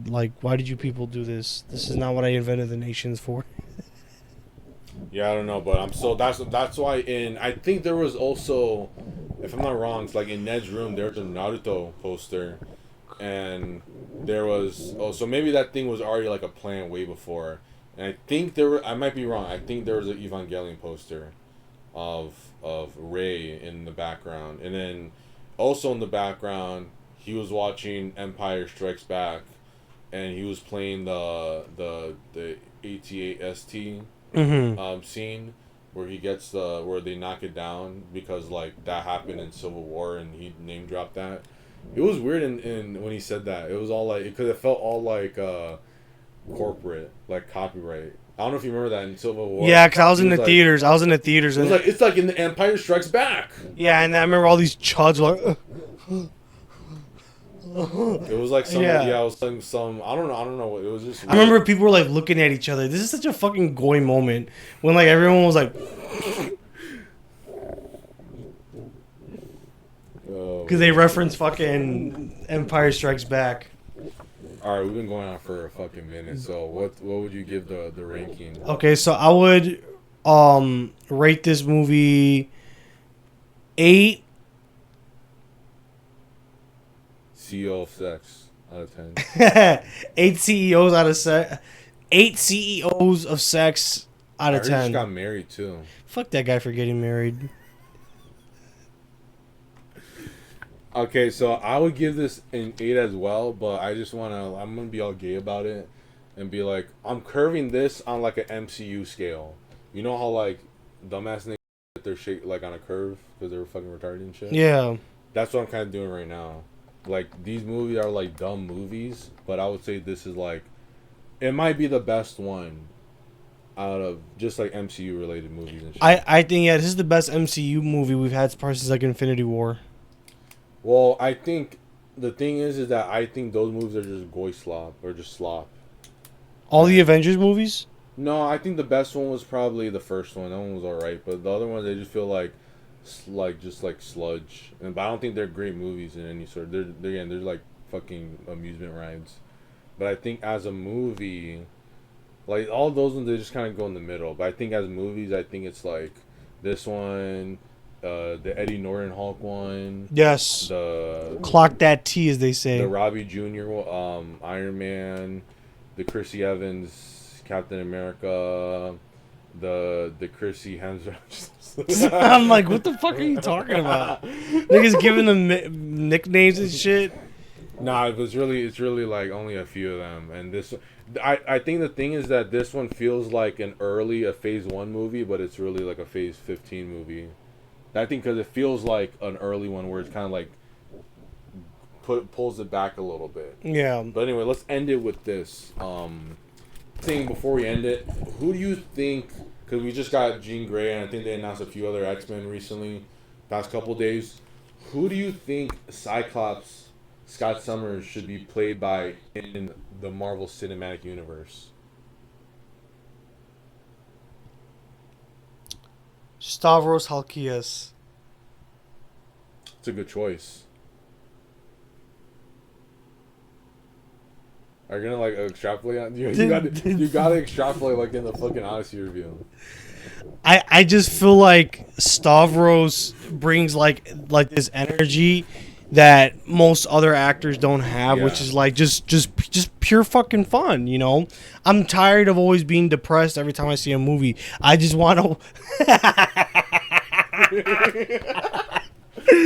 like why did you people do this? This is not what I invented the nations for. Yeah, I don't know, but that's why I think there was also, if I'm not wrong, it's like in Ned's room there's a Naruto poster, and there was so maybe that thing was already like a plan way before, and I think I might be wrong. I think there was an Evangelion poster, of Rey in the background, and then also in the background he was watching Empire Strikes Back, and he was playing the AT-AT scene where he gets where they knock it down, because like that happened in Civil War and he name dropped that. It was weird in when he said that. It was all like, because it felt all like corporate, like copyright. I don't know if you remember that in Civil War. Yeah, because I was in the theaters. I was in the theaters. It was like, it's like in the Empire Strikes Back. Yeah, and I remember all these chuds like. It was like some, it was like some, I don't know what it was. Just weird. I remember people were like looking at each other. This is such a fucking goy moment when like everyone was like, because they reference fucking Empire Strikes Back. All right, we've been going on for a fucking minute. So what would you give the ranking? Okay, so I would rate this movie 8 CEO of sex out of 10. 8 CEOs out of 8 CEOs of sex out of 10. He just got married too. Fuck that guy for getting married. Okay, so I would give this an 8 as well, but I'm gonna be all gay about it and be like, I'm curving this on like an MCU scale. You know how like dumbass niggas get their shit like on a curve because they were fucking retarded and shit? Yeah. That's what I'm kind of doing right now. Like, these movies are like dumb movies, but I would say this is like, it might be the best one out of just like MCU related movies and shit. I think this is the best MCU movie we've had since like Infinity War. Well, I think the thing is that I think those movies are just goy slop or just slop. All the Avengers movies? No, I think the best one was probably the first one. That one was alright, but the other ones, they just feel like like just like sludge. But I don't think they're great movies in any sort. They're like fucking amusement rides. But I think as a movie, like all those ones, they just kind of go in the middle. But I think as movies, I think it's like this one, the Eddie Norton Hulk one. Yes. The Clock that T, as they say. The Robbie Jr. Iron Man, the Chrissy Evans Captain America, the Chrissy Hemsworth. I'm like, what the fuck are you talking about? Niggas giving them nicknames and shit. Nah, it's really like only a few of them, and this, I think the thing is that this one feels like a Phase 1 movie, but it's really like a Phase 15 movie. I think because it feels like an early one where it's kind of like pulls it back a little bit. Yeah. But anyway, let's end it with this thing before we end it. Who do you think? Because we just got Jean Grey, and I think they announced a few other X-Men recently, past couple days. Who do you think Cyclops Scott Summers should be played by in the Marvel Cinematic Universe? Stavros Halkias. It's a good choice. Are you gonna like extrapolate on you gotta extrapolate like in the fucking Odyssey review. I just feel like Stavros brings like this energy that most other actors don't have, which is like just pure fucking fun, you know? I'm tired of always being depressed every time I see a movie. I just want to